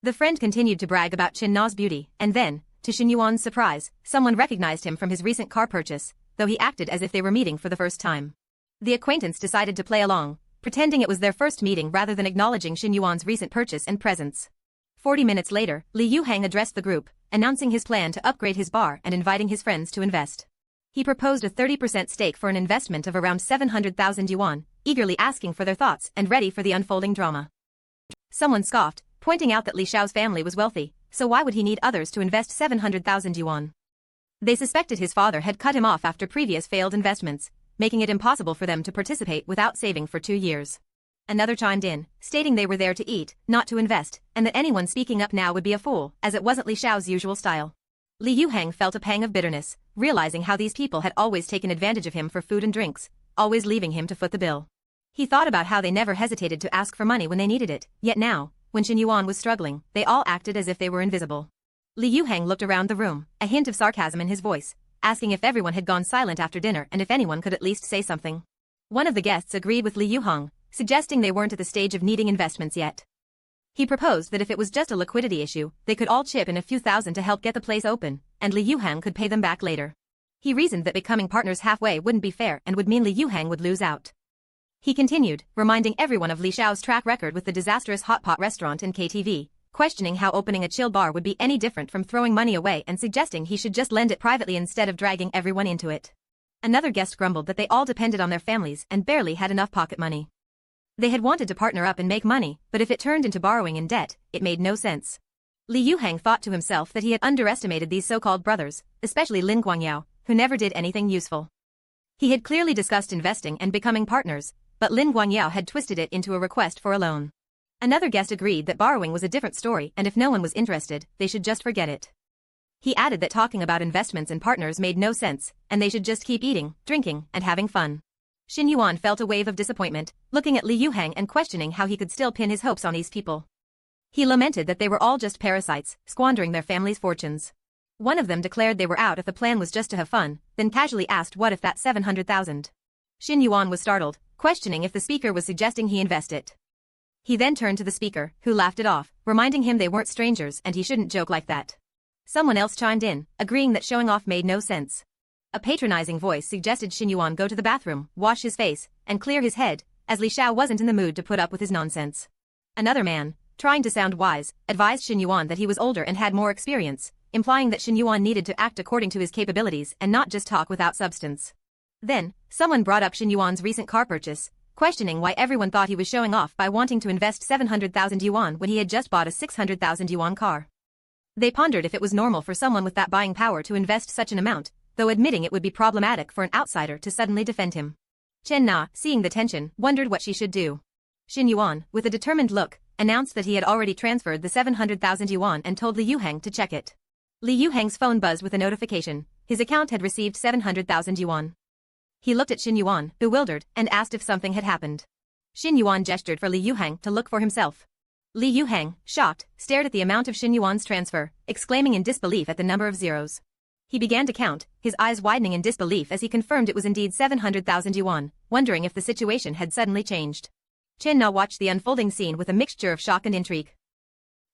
[SPEAKER 2] The friend continued to brag about Chen Na's beauty, and then, to Shen Yuan's surprise, someone recognized him from his recent car purchase, though he acted as if they were meeting for the first time. The acquaintance decided to play along, pretending it was their first meeting rather than acknowledging Shen Yuan's recent purchase and presence. 40 minutes later, Li Yuhang addressed the group, announcing his plan to upgrade his bar and inviting his friends to invest. He proposed a 30% stake for an investment of around 700,000 yuan, eagerly asking for their thoughts and ready for the unfolding drama. Someone scoffed, pointing out that Li Xiao's family was wealthy, so why would he need others to invest 700,000 yuan? They suspected his father had cut him off after previous failed investments, making it impossible for them to participate without saving for 2 years. Another chimed in, stating they were there to eat, not to invest, and that anyone speaking up now would be a fool, as it wasn't Li Xiao's usual style. Li Yuhang felt a pang of bitterness, realizing how these people had always taken advantage of him for food and drinks, always leaving him to foot the bill. He thought about how they never hesitated to ask for money when they needed it, yet now, when Shen Yuan was struggling, they all acted as if they were invisible. Li Yuhang looked around the room, a hint of sarcasm in his voice, asking if everyone had gone silent after dinner and if anyone could at least say something. One of the guests agreed with Li Yuhang, suggesting they weren't at the stage of needing investments yet. He proposed that if it was just a liquidity issue, they could all chip in a few thousand to help get the place open, and Li Yuhang could pay them back later. He reasoned that becoming partners halfway wouldn't be fair and would mean Li Yuhang would lose out. He continued, reminding everyone of Li Xiao's track record with the disastrous hot pot restaurant and KTV, questioning how opening a chill bar would be any different from throwing money away and suggesting he should just lend it privately instead of dragging everyone into it. Another guest grumbled that they all depended on their families and barely had enough pocket money. They had wanted to partner up and make money, but if it turned into borrowing and debt, it made no sense. Li Yuhang thought to himself that he had underestimated these so-called brothers, especially Lin Guangyao, who never did anything useful. He had clearly discussed investing and becoming partners, but Lin Guangyao had twisted it into a request for a loan. Another guest agreed that borrowing was a different story and if no one was interested, they should just forget it. He added that talking about investments and partners made no sense, and they should just keep eating, drinking, and having fun. Shen Yuan felt a wave of disappointment, looking at Li Yuhang and questioning how he could still pin his hopes on these people. He lamented that they were all just parasites, squandering their family's fortunes. One of them declared they were out if the plan was just to have fun, then casually asked what if that 700,000. Shen Yuan was startled, questioning if the speaker was suggesting he invest it. He then turned to the speaker, who laughed it off, reminding him they weren't strangers and he shouldn't joke like that. Someone else chimed in, agreeing that showing off made no sense. A patronizing voice suggested Shen Yuan go to the bathroom, wash his face, and clear his head, as Li Xiao wasn't in the mood to put up with his nonsense. Another man, trying to sound wise, advised Shen Yuan that he was older and had more experience, implying that Shen Yuan needed to act according to his capabilities and not just talk without substance. Then, someone brought up Shen Yuan's recent car purchase, questioning why everyone thought he was showing off by wanting to invest 700,000 yuan when he had just bought a 600,000 yuan car. They pondered if it was normal for someone with that buying power to invest such an amount, though admitting it would be problematic for an outsider to suddenly defend him. Chen Na, seeing the tension, wondered what she should do. Shen Yuan, with a determined look, announced that he had already transferred the 700,000 yuan and told Li Yuhang to check it. Li Yuhang's phone buzzed with a notification. His account had received 700,000 yuan. He looked at Shen Yuan, bewildered, and asked if something had happened. Shen Yuan gestured for Li Yuhang to look for himself. Li Yuhang, shocked, stared at the amount of Shen Yuan's transfer, exclaiming in disbelief at the number of zeros. He began to count, his eyes widening in disbelief as he confirmed it was indeed 700,000 yuan, wondering if the situation had suddenly changed. Chen Na watched the unfolding scene with a mixture of shock and intrigue.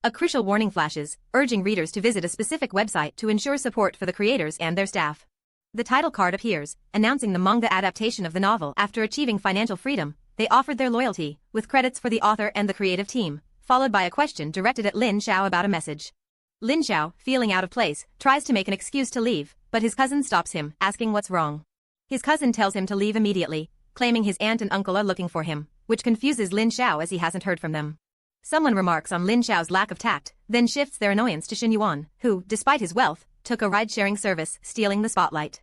[SPEAKER 2] A crucial warning flashes, urging readers to visit a specific website to ensure support for the creators and their staff. The title card appears, announcing the manga adaptation of the novel. After achieving financial freedom, they offered their loyalty, with credits for the author and the creative team, followed by a question directed at Lin Xiao about a message. Lin Xiao, feeling out of place, tries to make an excuse to leave, but his cousin stops him, asking what's wrong. His cousin tells him to leave immediately, claiming his aunt and uncle are looking for him, which confuses Lin Xiao as he hasn't heard from them. Someone remarks on Lin Xiao's lack of tact, then shifts their annoyance to Shen Yuan, who, despite his wealth, took a ride-sharing service, stealing the spotlight.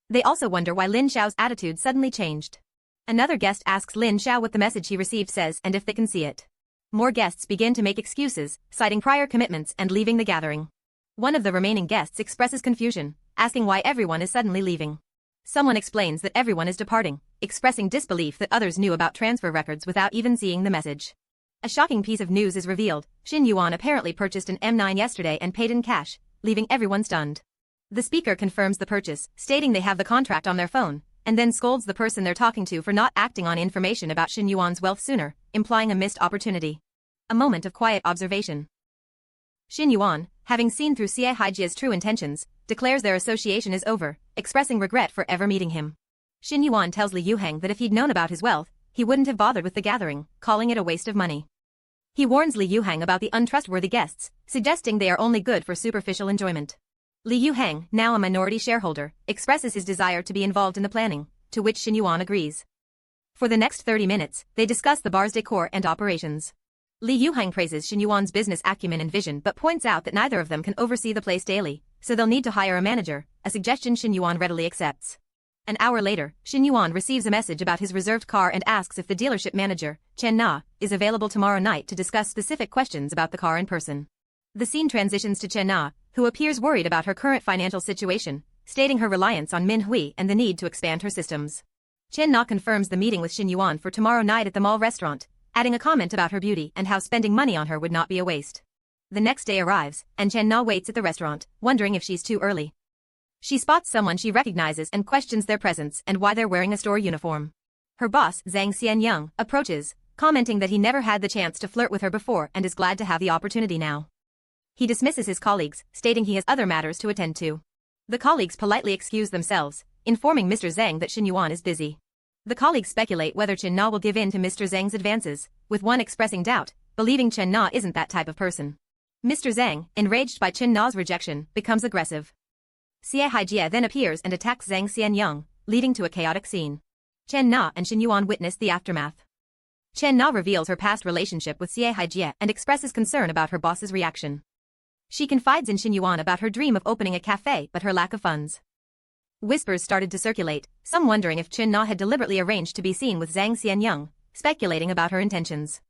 [SPEAKER 2] They also wonder why Lin Xiao's attitude suddenly changed. Another guest asks Lin Xiao what the message he received says and if they can see it. More guests begin to make excuses, citing prior commitments and leaving the gathering. One of the remaining guests expresses confusion, asking why everyone is suddenly leaving. Someone explains that everyone is departing, expressing disbelief that others knew about transfer records without even seeing the message. A shocking piece of news is revealed. Shen Yuan apparently purchased an M9 yesterday and paid in cash, leaving everyone stunned. The speaker confirms the purchase, stating they have the contract on their phone, and then scolds the person they're talking to for not acting on information about Shen Yuan's wealth sooner, implying a missed opportunity. A moment of quiet observation. Shen Yuan, having seen through Xie Haijia's true intentions, declares their association is over, expressing regret for ever meeting him. Shen Yuan tells Li Yuhang that if he'd known about his wealth, he wouldn't have bothered with the gathering, calling it a waste of money. He warns Li Yuhang about the untrustworthy guests, suggesting they are only good for superficial enjoyment. Li Yuhang, now a minority shareholder, expresses his desire to be involved in the planning, to which Shen Yuan agrees. For the next 30 minutes, they discuss the bar's decor and operations. Li Yuhang praises Shen Yuan's business acumen and vision but points out that neither of them can oversee the place daily, so they'll need to hire a manager, a suggestion Shen Yuan readily accepts. An hour later, Shen Yuan receives a message about his reserved car and asks if the dealership manager, Chen Na, is available tomorrow night to discuss specific questions about the car in person. The scene transitions to Chen Na, who appears worried about her current financial situation, stating her reliance on Min Hui and the need to expand her systems. Chen Na confirms the meeting with Shen Yuan for tomorrow night at the mall restaurant, adding a comment about her beauty and how spending money on her would not be a waste. The next day arrives, and Chen Na waits at the restaurant, wondering if she's too early. She spots someone she recognizes and questions their presence and why they're wearing a store uniform. Her boss, Zhang Xianyang, approaches, commenting that he never had the chance to flirt with her before and is glad to have the opportunity now. He dismisses his colleagues, stating he has other matters to attend to. The colleagues politely excuse themselves, informing Mr. Zhang that Shen Yuan is busy. The colleagues speculate whether Chen Na will give in to Mr. Zhang's advances, with one expressing doubt, believing Chen Na isn't that type of person. Mr. Zhang, enraged by Chen Na's rejection, becomes aggressive. Xie Haijie then appears and attacks Zhang Xianyang, leading to a chaotic scene. Chen Na and Shen Yuan witness the aftermath. Chen Na reveals her past relationship with Xie Haijie and expresses concern about her boss's reaction. She confides in Shen Yuan about her dream of opening a cafe but her lack of funds. Whispers started to circulate, some wondering if Chen Na had deliberately arranged to be seen with Zhang Xianyang, speculating about her intentions.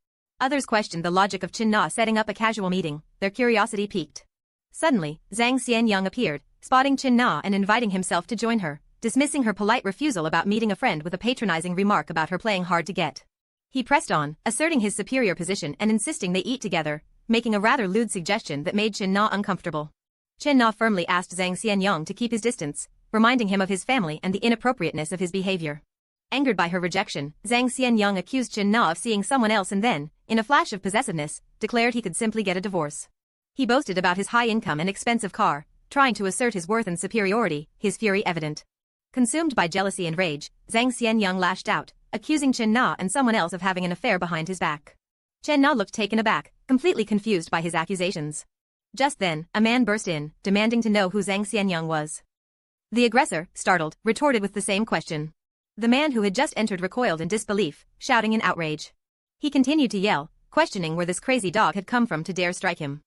[SPEAKER 2] Others questioned the logic of Chen Na setting up a casual meeting, their curiosity piqued. Suddenly, Zhang Xianyang appeared, spotting Chen Na and inviting himself to join her, dismissing her polite refusal about meeting a friend with a patronizing remark about her playing hard to get. He pressed on, asserting his superior position and insisting they eat together, making a rather lewd suggestion that made Chen Na uncomfortable. Chen Na firmly asked Zhang Xianyang to keep his distance, reminding him of his family and the inappropriateness of his behavior. Angered by her rejection, Zhang Xianyang accused Chen Na of seeing someone else and then, in a flash of possessiveness, declared he could simply get a divorce. He boasted about his high income and expensive car, trying to assert his worth and superiority, his fury evident. Consumed by jealousy and rage, Zhang Xianyang lashed out, accusing Chen Na and someone else of having an affair behind his back. Chen Na looked taken aback, completely confused by his accusations. Just then, a man burst in, demanding to know who Zhang Xianyang was. The aggressor, startled, retorted with the same question. The man who had just entered recoiled in disbelief, shouting in outrage. He continued to yell, questioning where this crazy dog had come from to dare strike him.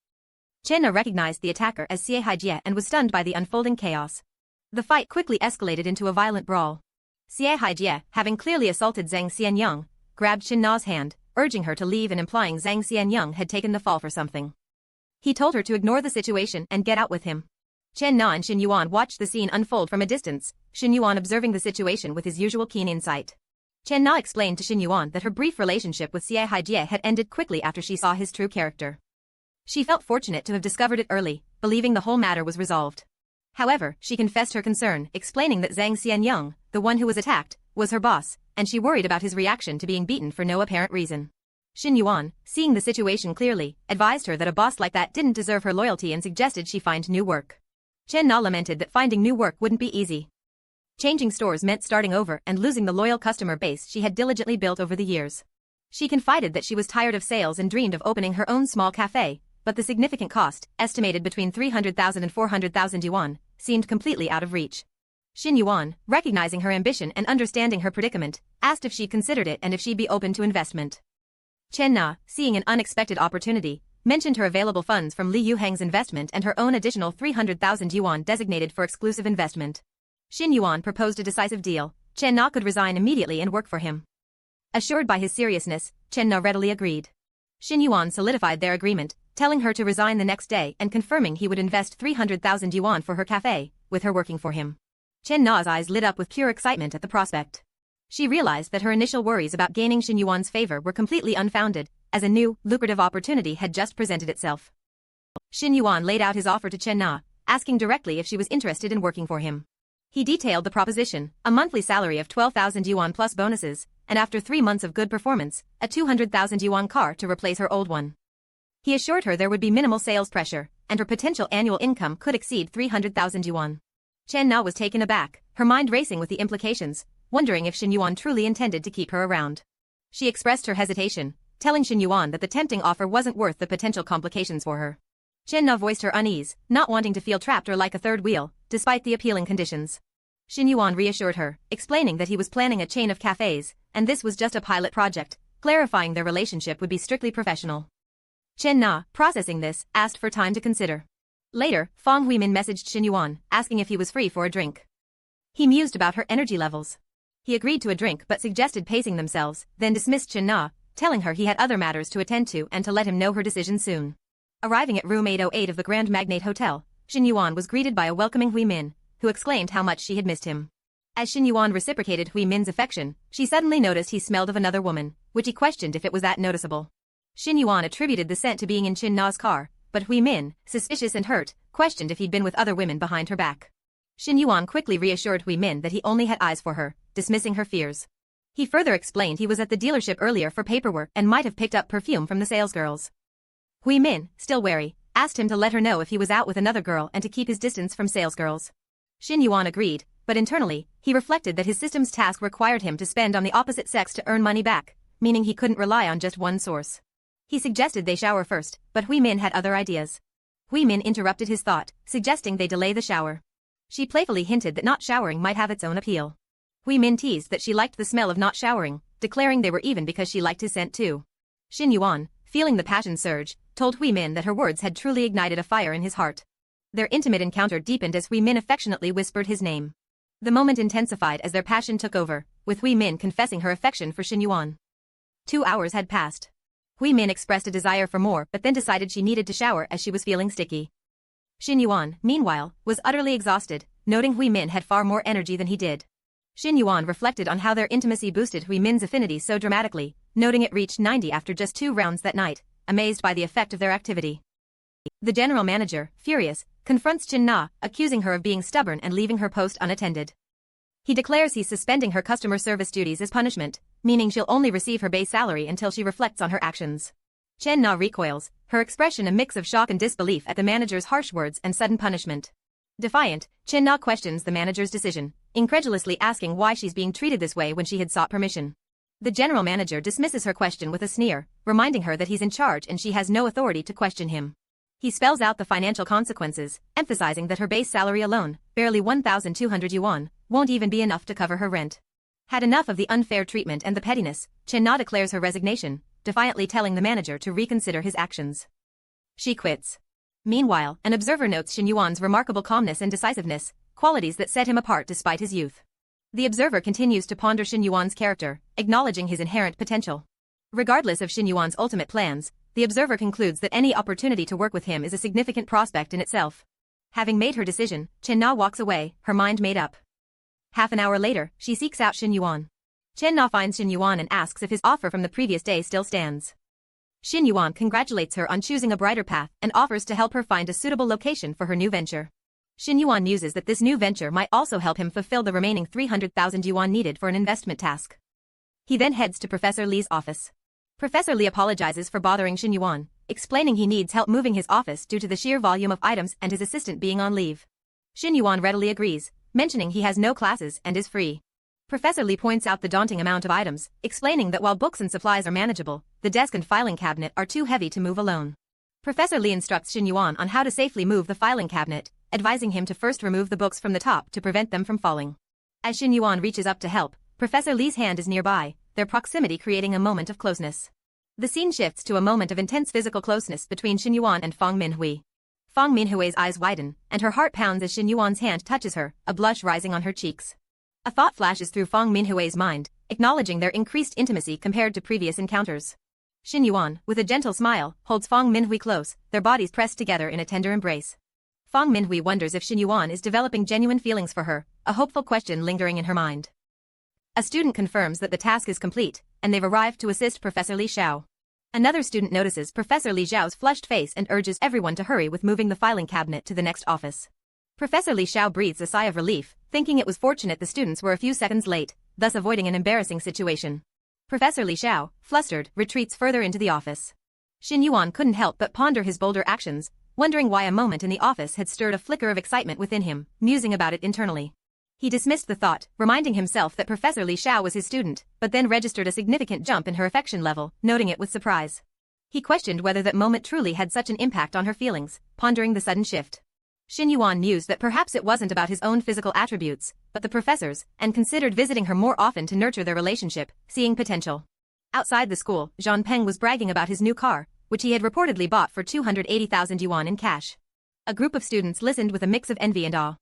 [SPEAKER 2] Chen Na recognized the attacker as Xie Haijie and was stunned by the unfolding chaos. The fight quickly escalated into a violent brawl. Xie Haijie, having clearly assaulted Zhang Xianyang, grabbed Chen Na's hand, urging her to leave and implying Zhang Xianyang had taken the fall for something. He told her to ignore the situation and get out with him. Chen Na and Shen Yuan watched the scene unfold from a distance, Shen Yuan observing the situation with his usual keen insight. Chen Na explained to Shen Yuan that her brief relationship with Xie Haijie had ended quickly after she saw his true character. She felt fortunate to have discovered it early, believing the whole matter was resolved. However, she confessed her concern, explaining that Zhang Xianyang, the one who was attacked, was her boss, and she worried about his reaction to being beaten for no apparent reason. Shen Yuan, seeing the situation clearly, advised her that a boss like that didn't deserve her loyalty and suggested she find new work. Chen Na lamented that finding new work wouldn't be easy. Changing stores meant starting over and losing the loyal customer base she had diligently built over the years. She confided that she was tired of sales and dreamed of opening her own small cafe, but the significant cost, estimated between 300,000 and 400,000 yuan, seemed completely out of reach. Shen Yuan, recognizing her ambition and understanding her predicament, asked if she'd considered it and if she'd be open to investment. Chen Na, seeing an unexpected opportunity, mentioned her available funds from Li Yuhang's investment and her own additional 300,000 yuan designated for exclusive investment. Shen Yuan proposed a decisive deal. Chen Na could resign immediately and work for him. Assured by his seriousness, Chen Na readily agreed. Shen Yuan solidified their agreement, telling her to resign the next day and confirming he would invest 300,000 yuan for her cafe, with her working for him. Chen Na's eyes lit up with pure excitement at the prospect. She realized that her initial worries about gaining Shen Yuan's favor were completely unfounded, as a new, lucrative opportunity had just presented itself. Shen Yuan laid out his offer to Chen Na, asking directly if she was interested in working for him. He detailed the proposition, a monthly salary of 12,000 yuan plus bonuses, and after 3 months of good performance, a 200,000 yuan car to replace her old one. He assured her there would be minimal sales pressure, and her potential annual income could exceed 300,000 yuan. Chen Na was taken aback, her mind racing with the implications, wondering if Shen Yuan truly intended to keep her around. She expressed her hesitation, telling Shen Yuan that the tempting offer wasn't worth the potential complications for her. Chen Na voiced her unease, not wanting to feel trapped or like a third wheel, despite the appealing conditions. Shen Yuan reassured her, explaining that he was planning a chain of cafes, and this was just a pilot project, clarifying their relationship would be strictly professional. Chen Na, processing this, asked for time to consider. Later, Fang Huimin messaged Shen Yuan, asking if he was free for a drink. He mused about her energy levels. He agreed to a drink but suggested pacing themselves, then dismissed Chen Na, telling her he had other matters to attend to and to let him know her decision soon. Arriving at room 808 of the Grand Magnate Hotel, Shen Yuan was greeted by a welcoming Hui Min, who exclaimed how much she had missed him. As Shen Yuan reciprocated Hui Min's affection, she suddenly noticed he smelled of another woman, which he questioned if it was that noticeable. Shen Yuan attributed the scent to being in Chen Na's car, but Hui Min, suspicious and hurt, questioned if he'd been with other women behind her back. Shen Yuan quickly reassured Hui Min that he only had eyes for her, dismissing her fears. He further explained he was at the dealership earlier for paperwork and might have picked up perfume from the salesgirls. Hui Min, still wary, asked him to let her know if he was out with another girl and to keep his distance from salesgirls. Shen Yuan agreed, but internally, he reflected that his system's task required him to spend on the opposite sex to earn money back, meaning he couldn't rely on just one source. He suggested they shower first, but Hui Min had other ideas. Hui Min interrupted his thought, suggesting they delay the shower. She playfully hinted that not showering might have its own appeal. Hui Min teased that she liked the smell of not showering, declaring they were even because she liked his scent too. Shen Yuan, feeling the passion surge, told Hui Min that her words had truly ignited a fire in his heart. Their intimate encounter deepened as Hui Min affectionately whispered his name. The moment intensified as their passion took over, with Hui Min confessing her affection for Shen Yuan. 2 hours had passed. Hui Min expressed a desire for more but then decided she needed to shower as she was feeling sticky. Shen Yuan, meanwhile, was utterly exhausted, noting Hui Min had far more energy than he did. Shen Yuan reflected on how their intimacy boosted Hui Min's affinity so dramatically, noting it reached 90 after just 2 rounds that night, amazed by the effect of their activity. The general manager, furious, confronts Chen Na, accusing her of being stubborn and leaving her post unattended. He declares he's suspending her customer service duties as punishment, meaning she'll only receive her base salary until she reflects on her actions. Chen Na recoils, her expression a mix of shock and disbelief at the manager's harsh words and sudden punishment. Defiant, Chen Na questions the manager's decision, incredulously asking why she's being treated this way when she had sought permission. The general manager dismisses her question with a sneer, reminding her that he's in charge and she has no authority to question him. He spells out the financial consequences, emphasizing that her base salary alone, barely 1,200 yuan, won't even be enough to cover her rent. Had enough of the unfair treatment and the pettiness, Chen Na declares her resignation, defiantly telling the manager to reconsider his actions. She quits. Meanwhile, an observer notes Shen Yuan's remarkable calmness and decisiveness, qualities that set him apart despite his youth. The observer continues to ponder Shen Yuan's character, acknowledging his inherent potential. Regardless of Shen Yuan's ultimate plans, the observer concludes that any opportunity to work with him is a significant prospect in itself. Having made her decision, Chen Na walks away, her mind made up. Half an hour later, she seeks out Shen Yuan. Chen Na finds Shen Yuan and asks if his offer from the previous day still stands. Shen Yuan congratulates her on choosing a brighter path and offers to help her find a suitable location for her new venture. Shen Yuan muses that this new venture might also help him fulfill the remaining 300,000 yuan needed for an investment task. He then heads to Professor Li's office. Professor Li apologizes for bothering Shen Yuan, explaining he needs help moving his office due to the sheer volume of items and his assistant being on leave. Shen Yuan readily agrees, mentioning he has no classes and is free. Professor Li points out the daunting amount of items, explaining that while books and supplies are manageable, the desk and filing cabinet are too heavy to move alone. Professor Li instructs Shen Yuan on how to safely move the filing cabinet, advising him to first remove the books from the top to prevent them from falling. As Shen Yuan reaches up to help, Professor Li's hand is nearby, their proximity creating a moment of closeness. The scene shifts to a moment of intense physical closeness between Shen Yuan and Fang Minhui. Fang Minhui's eyes widen, and her heart pounds as Shen Yuan's hand touches her, a blush rising on her cheeks. A thought flashes through Fang Minhui's mind, acknowledging their increased intimacy compared to previous encounters. Shen Yuan, with a gentle smile, holds Fang Minhui close, their bodies pressed together in a tender embrace. Fang Minhui wonders if Shen Yuan is developing genuine feelings for her, a hopeful question lingering in her mind. A student confirms that the task is complete, and they've arrived to assist Professor Li Xiao. Another student notices Professor Li Xiao's flushed face and urges everyone to hurry with moving the filing cabinet to the next office. Professor Li Xiao breathes a sigh of relief, thinking it was fortunate the students were a few seconds late, thus avoiding an embarrassing situation. Professor Li Xiao, flustered, retreats further into the office. Shen Yuan couldn't help but ponder his bolder actions, wondering why a moment in the office had stirred a flicker of excitement within him, musing about it internally. He dismissed the thought, reminding himself that Professor Li Xiao was his student, but then registered a significant jump in her affection level, noting it with surprise. He questioned whether that moment truly had such an impact on her feelings, pondering the sudden shift. Shen Yuan mused that perhaps it wasn't about his own physical attributes, but the professor's, and considered visiting her more often to nurture their relationship, seeing potential. Outside the school, Zhang Peng was bragging about his new car, which he had reportedly bought for 280,000 yuan in cash. A group of students listened with a mix of envy and awe.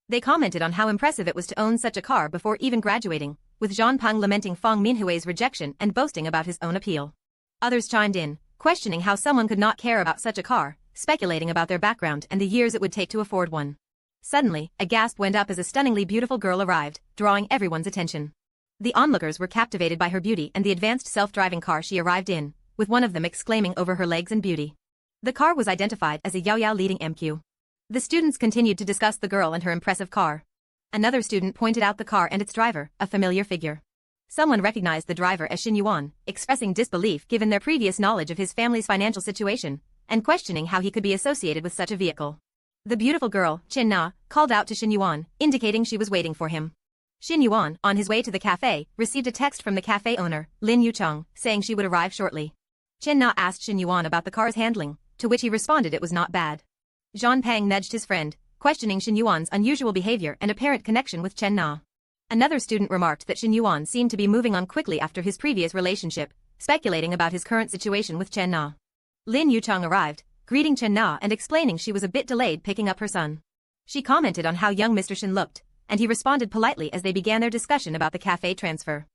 [SPEAKER 2] They commented on how impressive it was to own such a car before even graduating, with Zhang Peng lamenting Fang Minhui's rejection and boasting about his own appeal. Others chimed in, questioning how someone could not care about such a car, speculating about their background and the years it would take to afford one. Suddenly, a gasp went up as a stunningly beautiful girl arrived, drawing everyone's attention. The onlookers were captivated by her beauty and the advanced self-driving car she arrived in, with one of them exclaiming over her legs and beauty. The car was identified as a Yaoyao leading MQ. The students continued to discuss the girl and her impressive car. Another student pointed out the car and its driver, a familiar figure. Someone recognized the driver as Shen Yuan, expressing disbelief given their previous knowledge of his family's financial situation, and questioning how he could be associated with such a vehicle. The beautiful girl, Chen Na, called out to Shen Yuan, indicating she was waiting for him. Shen Yuan, on his way to the cafe, received a text from the cafe owner, Lin Yucheng, saying she would arrive shortly. Chen Na asked Shen Yuan about the car's handling, to which he responded it was not bad. Zhang Peng nudged his friend, questioning Shen Yuan's unusual behavior and apparent connection with Chen Na. Another student remarked that Shen Yuan seemed to be moving on quickly after his previous relationship, speculating about his current situation with Chen Na. Lin Yucheng arrived, greeting Chen Na and explaining she was a bit delayed picking up her son. She commented on how young Mr. Shen looked, and he responded politely as they began their discussion about the cafe transfer.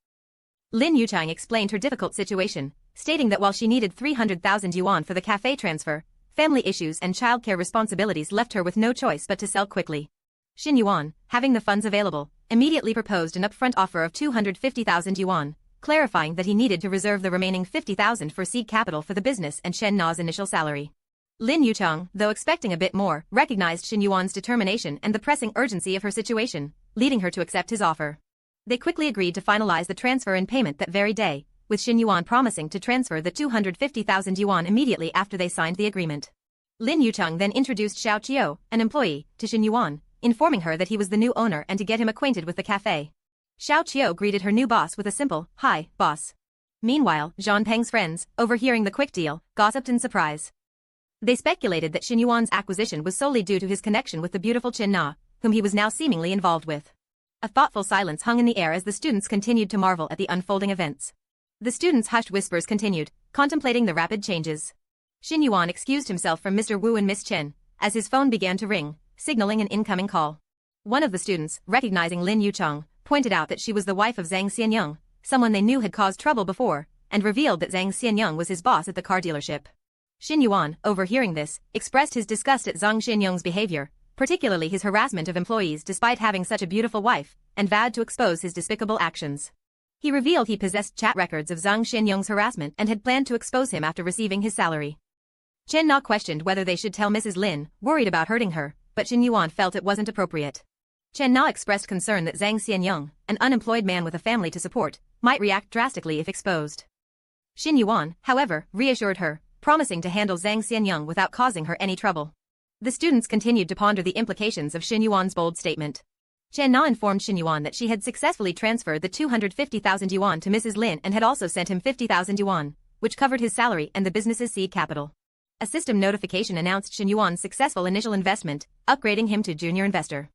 [SPEAKER 2] Lin Yucheng explained her difficult situation, stating that while she needed 300,000 yuan for the cafe transfer, family issues and childcare responsibilities left her with no choice but to sell quickly. Shen Yuan, having the funds available, immediately proposed an upfront offer of 250,000 yuan, clarifying that he needed to reserve the remaining 50,000 for seed capital for the business and Shen Na's initial salary. Lin Yucheng, though expecting a bit more, recognized Shen Yuan's determination and the pressing urgency of her situation, leading her to accept his offer. They quickly agreed to finalize the transfer and payment that very day, with Shen Yuan promising to transfer the 250,000 yuan immediately after they signed the agreement. Lin Yucheng then introduced Xiao Qiu, an employee, to Shen Yuan, informing her that he was the new owner and to get him acquainted with the cafe. Xiao Qiu greeted her new boss with a simple, "Hi, boss." Meanwhile, Zhang Peng's friends, overhearing the quick deal, gossiped in surprise. They speculated that Shen Yuan's acquisition was solely due to his connection with the beautiful Chen Na, whom he was now seemingly involved with. A thoughtful silence hung in the air as the students continued to marvel at the unfolding events. The students' hushed whispers continued, contemplating the rapid changes. Shen Yuan excused himself from Mr. Wu and Miss Chen, as his phone began to ring, signaling an incoming call. One of the students, recognizing Lin Yucheng, pointed out that she was the wife of Zhang Xianyang, someone they knew had caused trouble before, and revealed that Zhang Xianyang was his boss at the car dealership. Shen Yuan, overhearing this, expressed his disgust at Zhang Xianyang's behavior, particularly his harassment of employees despite having such a beautiful wife, and vowed to expose his despicable actions. He revealed he possessed chat records of Zhang Xinyong's harassment and had planned to expose him after receiving his salary. Chen Na questioned whether they should tell Mrs. Lin, worried about hurting her, but Shen Yuan felt it wasn't appropriate. Chen Na expressed concern that Zhang Xianyong, an unemployed man with a family to support, might react drastically if exposed. Shen Yuan, however, reassured her, promising to handle Zhang Xianyong without causing her any trouble. The students continued to ponder the implications of Shen Yuan's bold statement. Chen Na informed Shen Yuan that she had successfully transferred the 250,000 yuan to Mrs. Lin and had also sent him 50,000 yuan, which covered his salary and the business's seed capital. A system notification announced Shen Yuan's successful initial investment, upgrading him to junior investor.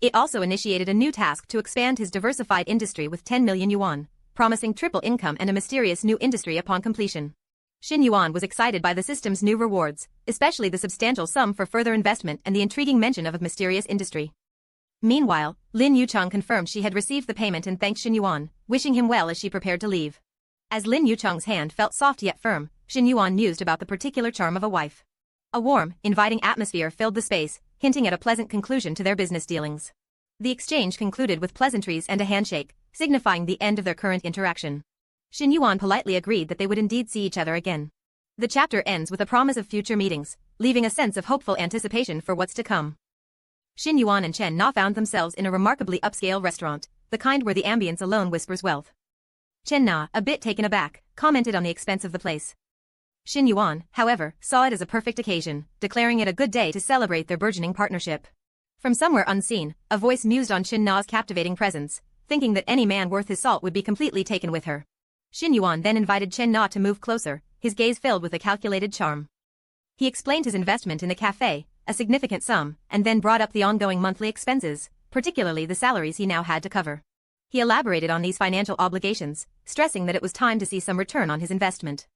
[SPEAKER 2] It also initiated a new task to expand his diversified industry with 10 million yuan, promising triple income and a mysterious new industry upon completion. Shen Yuan was excited by the system's new rewards, especially the substantial sum for further investment and the intriguing mention of a mysterious industry. Meanwhile, Lin Yucheng confirmed she had received the payment and thanked Shen Yuan, wishing him well as she prepared to leave. As Lin Yucheng's hand felt soft yet firm, Shen Yuan mused about the particular charm of a wife. A warm, inviting atmosphere filled the space, hinting at a pleasant conclusion to their business dealings. The exchange concluded with pleasantries and a handshake, signifying the end of their current interaction. Shen Yuan politely agreed that they would indeed see each other again. The chapter ends with a promise of future meetings, leaving a sense of hopeful anticipation for what's to come. Shen Yuan and Chen Na found themselves in a remarkably upscale restaurant, the kind where the ambience alone whispers wealth. Chen Na, a bit taken aback, commented on the expense of the place. Shen Yuan, however, saw it as a perfect occasion, declaring it a good day to celebrate their burgeoning partnership. From somewhere unseen, a voice mused on Shen Na's captivating presence, thinking that any man worth his salt would be completely taken with her. Shen Yuan then invited Chen Na to move closer, his gaze filled with a calculated charm. He explained his investment in the cafe, a significant sum, and then brought up the ongoing monthly expenses, particularly the salaries he now had to cover. He elaborated on these financial obligations, stressing that it was time to see some return on his investment.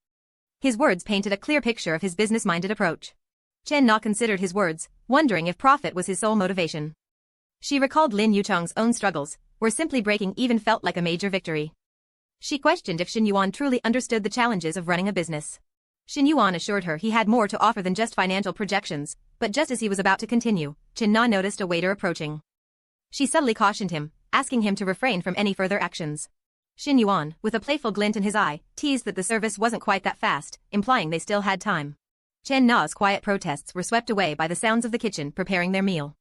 [SPEAKER 2] His words painted a clear picture of his business-minded approach. Chen Na considered his words, wondering if profit was his sole motivation. She recalled Lin Yucheng's own struggles, where simply breaking even felt like a major victory. She questioned if Shen Yuan truly understood the challenges of running a business. Shen Yuan assured her he had more to offer than just financial projections, but just as he was about to continue, Chen Na noticed a waiter approaching. She subtly cautioned him, asking him to refrain from any further actions. Shen Yuan, with a playful glint in his eye, teased that the service wasn't quite that fast, implying they still had time. Chen Na's quiet protests were swept away by the sounds of the kitchen preparing their meal.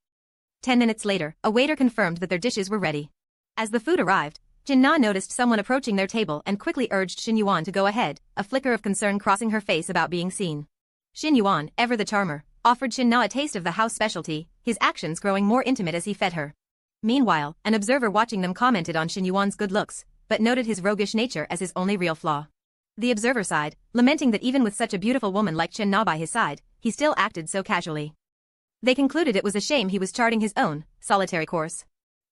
[SPEAKER 2] 10 minutes later, a waiter confirmed that their dishes were ready. As the food arrived, Chen Na noticed someone approaching their table and quickly urged Shen Yuan to go ahead, a flicker of concern crossing her face about being seen. Shen Yuan, ever the charmer, offered Shen Na a taste of the house specialty, his actions growing more intimate as he fed her. Meanwhile, an observer watching them commented on Shen Yuan's good looks, but noted his roguish nature as his only real flaw. The observer sighed, lamenting that even with such a beautiful woman like Chen Na by his side, he still acted so casually. They concluded it was a shame he was charting his own, solitary course.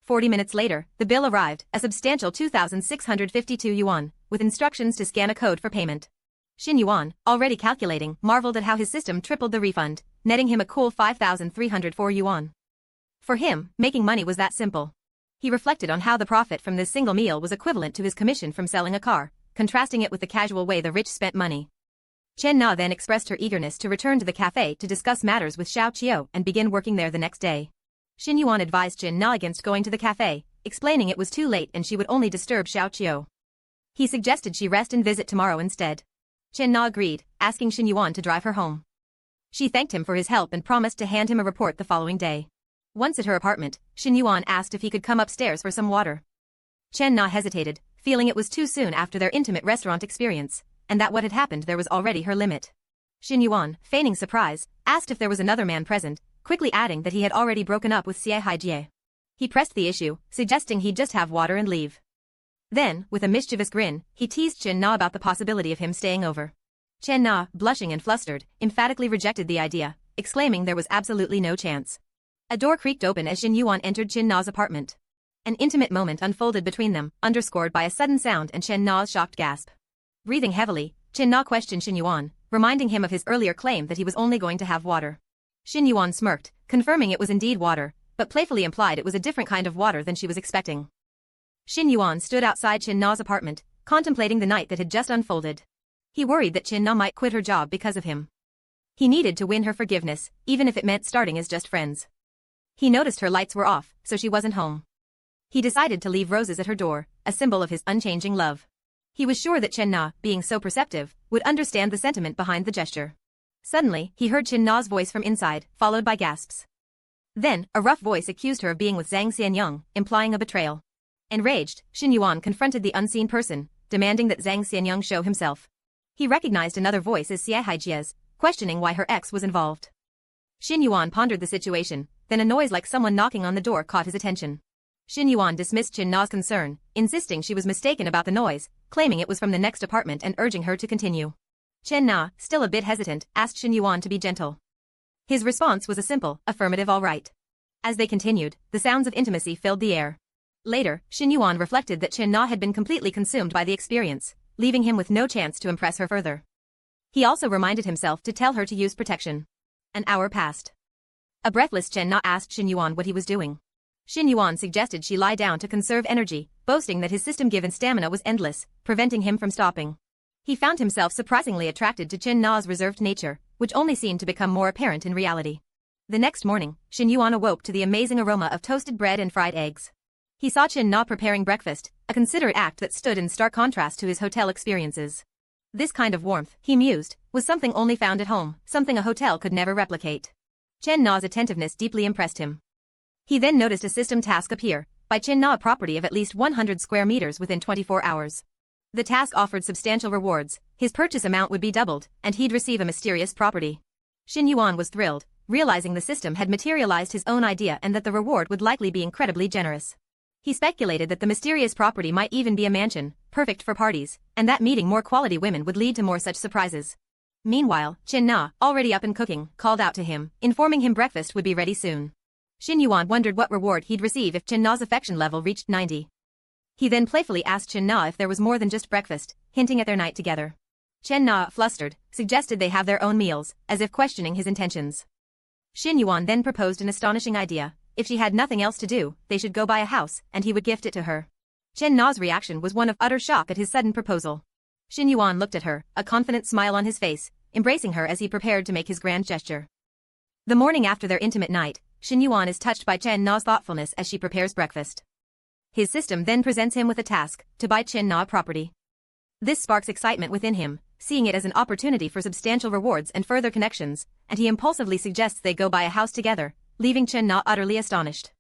[SPEAKER 2] 40 minutes later, the bill arrived, a substantial 2,652 yuan, with instructions to scan a code for payment. Shen Yuan, already calculating, marveled at how his system tripled the refund, netting him a cool 5,304 yuan. For him, making money was that simple. He reflected on how the profit from this single meal was equivalent to his commission from selling a car, contrasting it with the casual way the rich spent money. Chen Na then expressed her eagerness to return to the cafe to discuss matters with Xiao Qiu and begin working there the next day. Shen Yuan advised Chen Na against going to the cafe, explaining it was too late and she would only disturb Xiao Qiu. He suggested she rest and visit tomorrow instead. Chen Na agreed, asking Shen Yuan to drive her home. She thanked him for his help and promised to hand him a report the following day. Once at her apartment, Shen Yuan asked if he could come upstairs for some water. Chen Na hesitated, feeling it was too soon after their intimate restaurant experience, and that what had happened there was already her limit. Shen Yuan, feigning surprise, asked if there was another man present, quickly adding that he had already broken up with Xie Haijie. He pressed the issue, suggesting he'd just have water and leave. Then, with a mischievous grin, he teased Chen Na about the possibility of him staying over. Chen Na, blushing and flustered, emphatically rejected the idea, exclaiming there was absolutely no chance. A door creaked open as Shen Yuan entered Chen Na's apartment. An intimate moment unfolded between them, underscored by a sudden sound and Chen Na's shocked gasp. Breathing heavily, Chen Na questioned Shen Yuan, reminding him of his earlier claim that he was only going to have water. Shen Yuan smirked, confirming it was indeed water, but playfully implied it was a different kind of water than she was expecting. Shen Yuan stood outside Chen Na's apartment, contemplating the night that had just unfolded. He worried that Chen Na might quit her job because of him. He needed to win her forgiveness, even if it meant starting as just friends. He noticed her lights were off, so she wasn't home. He decided to leave roses at her door, a symbol of his unchanging love. He was sure that Chen Na, being so perceptive, would understand the sentiment behind the gesture. Suddenly, he heard Chen Na's voice from inside, followed by gasps. Then, a rough voice accused her of being with Zhang Xianyang, implying a betrayal. Enraged, Shen Yuan confronted the unseen person, demanding that Zhang Xianyang show himself. He recognized another voice as Xie Haijie's, questioning why her ex was involved. Shen Yuan pondered the situation, then a noise like someone knocking on the door caught his attention. Shen Yuan dismissed Chen Na's concern, insisting she was mistaken about the noise, claiming it was from the next apartment and urging her to continue. Chen Na, still a bit hesitant, asked Shen Yuan to be gentle. His response was a simple, affirmative all right. As they continued, the sounds of intimacy filled the air. Later, Shen Yuan reflected that Chen Na had been completely consumed by the experience, leaving him with no chance to impress her further. He also reminded himself to tell her to use protection. An hour passed. A breathless Chen Na asked Shen Yuan what he was doing. Shen Yuan suggested she lie down to conserve energy, boasting that his system-given stamina was endless, preventing him from stopping. He found himself surprisingly attracted to Chen Na's reserved nature, which only seemed to become more apparent in reality. The next morning, Shen Yuan awoke to the amazing aroma of toasted bread and fried eggs. He saw Chen Na preparing breakfast, a considerate act that stood in stark contrast to his hotel experiences. This kind of warmth, he mused, was something only found at home, something a hotel could never replicate. Chen Na's attentiveness deeply impressed him. He then noticed a system task appear, buy Chen Na a property of at least 100 square meters within 24 hours. The task offered substantial rewards, his purchase amount would be doubled, and he'd receive a mysterious property. Shen Yuan was thrilled, realizing the system had materialized his own idea and that the reward would likely be incredibly generous. He speculated that the mysterious property might even be a mansion, perfect for parties, and that meeting more quality women would lead to more such surprises. Meanwhile, Chen Na, already up and cooking, called out to him, informing him breakfast would be ready soon. Shen Yuan wondered what reward he'd receive if Chen Na's affection level reached 90. He then playfully asked Chen Na if there was more than just breakfast, hinting at their night together. Chen Na, flustered, suggested they have their own meals, as if questioning his intentions. Shen Yuan then proposed an astonishing idea. If she had nothing else to do, they should go buy a house, and he would gift it to her. Chen Na's reaction was one of utter shock at his sudden proposal. Shen Yuan looked at her, a confident smile on his face, embracing her as he prepared to make his grand gesture. The morning after their intimate night, Shen Yuan is touched by Chen Na's thoughtfulness as she prepares breakfast. His system then presents him with a task, to buy Chen Na property. This sparks excitement within him, seeing it as an opportunity for substantial rewards and further connections, and he impulsively suggests they go buy a house together, leaving Chen Na utterly astonished.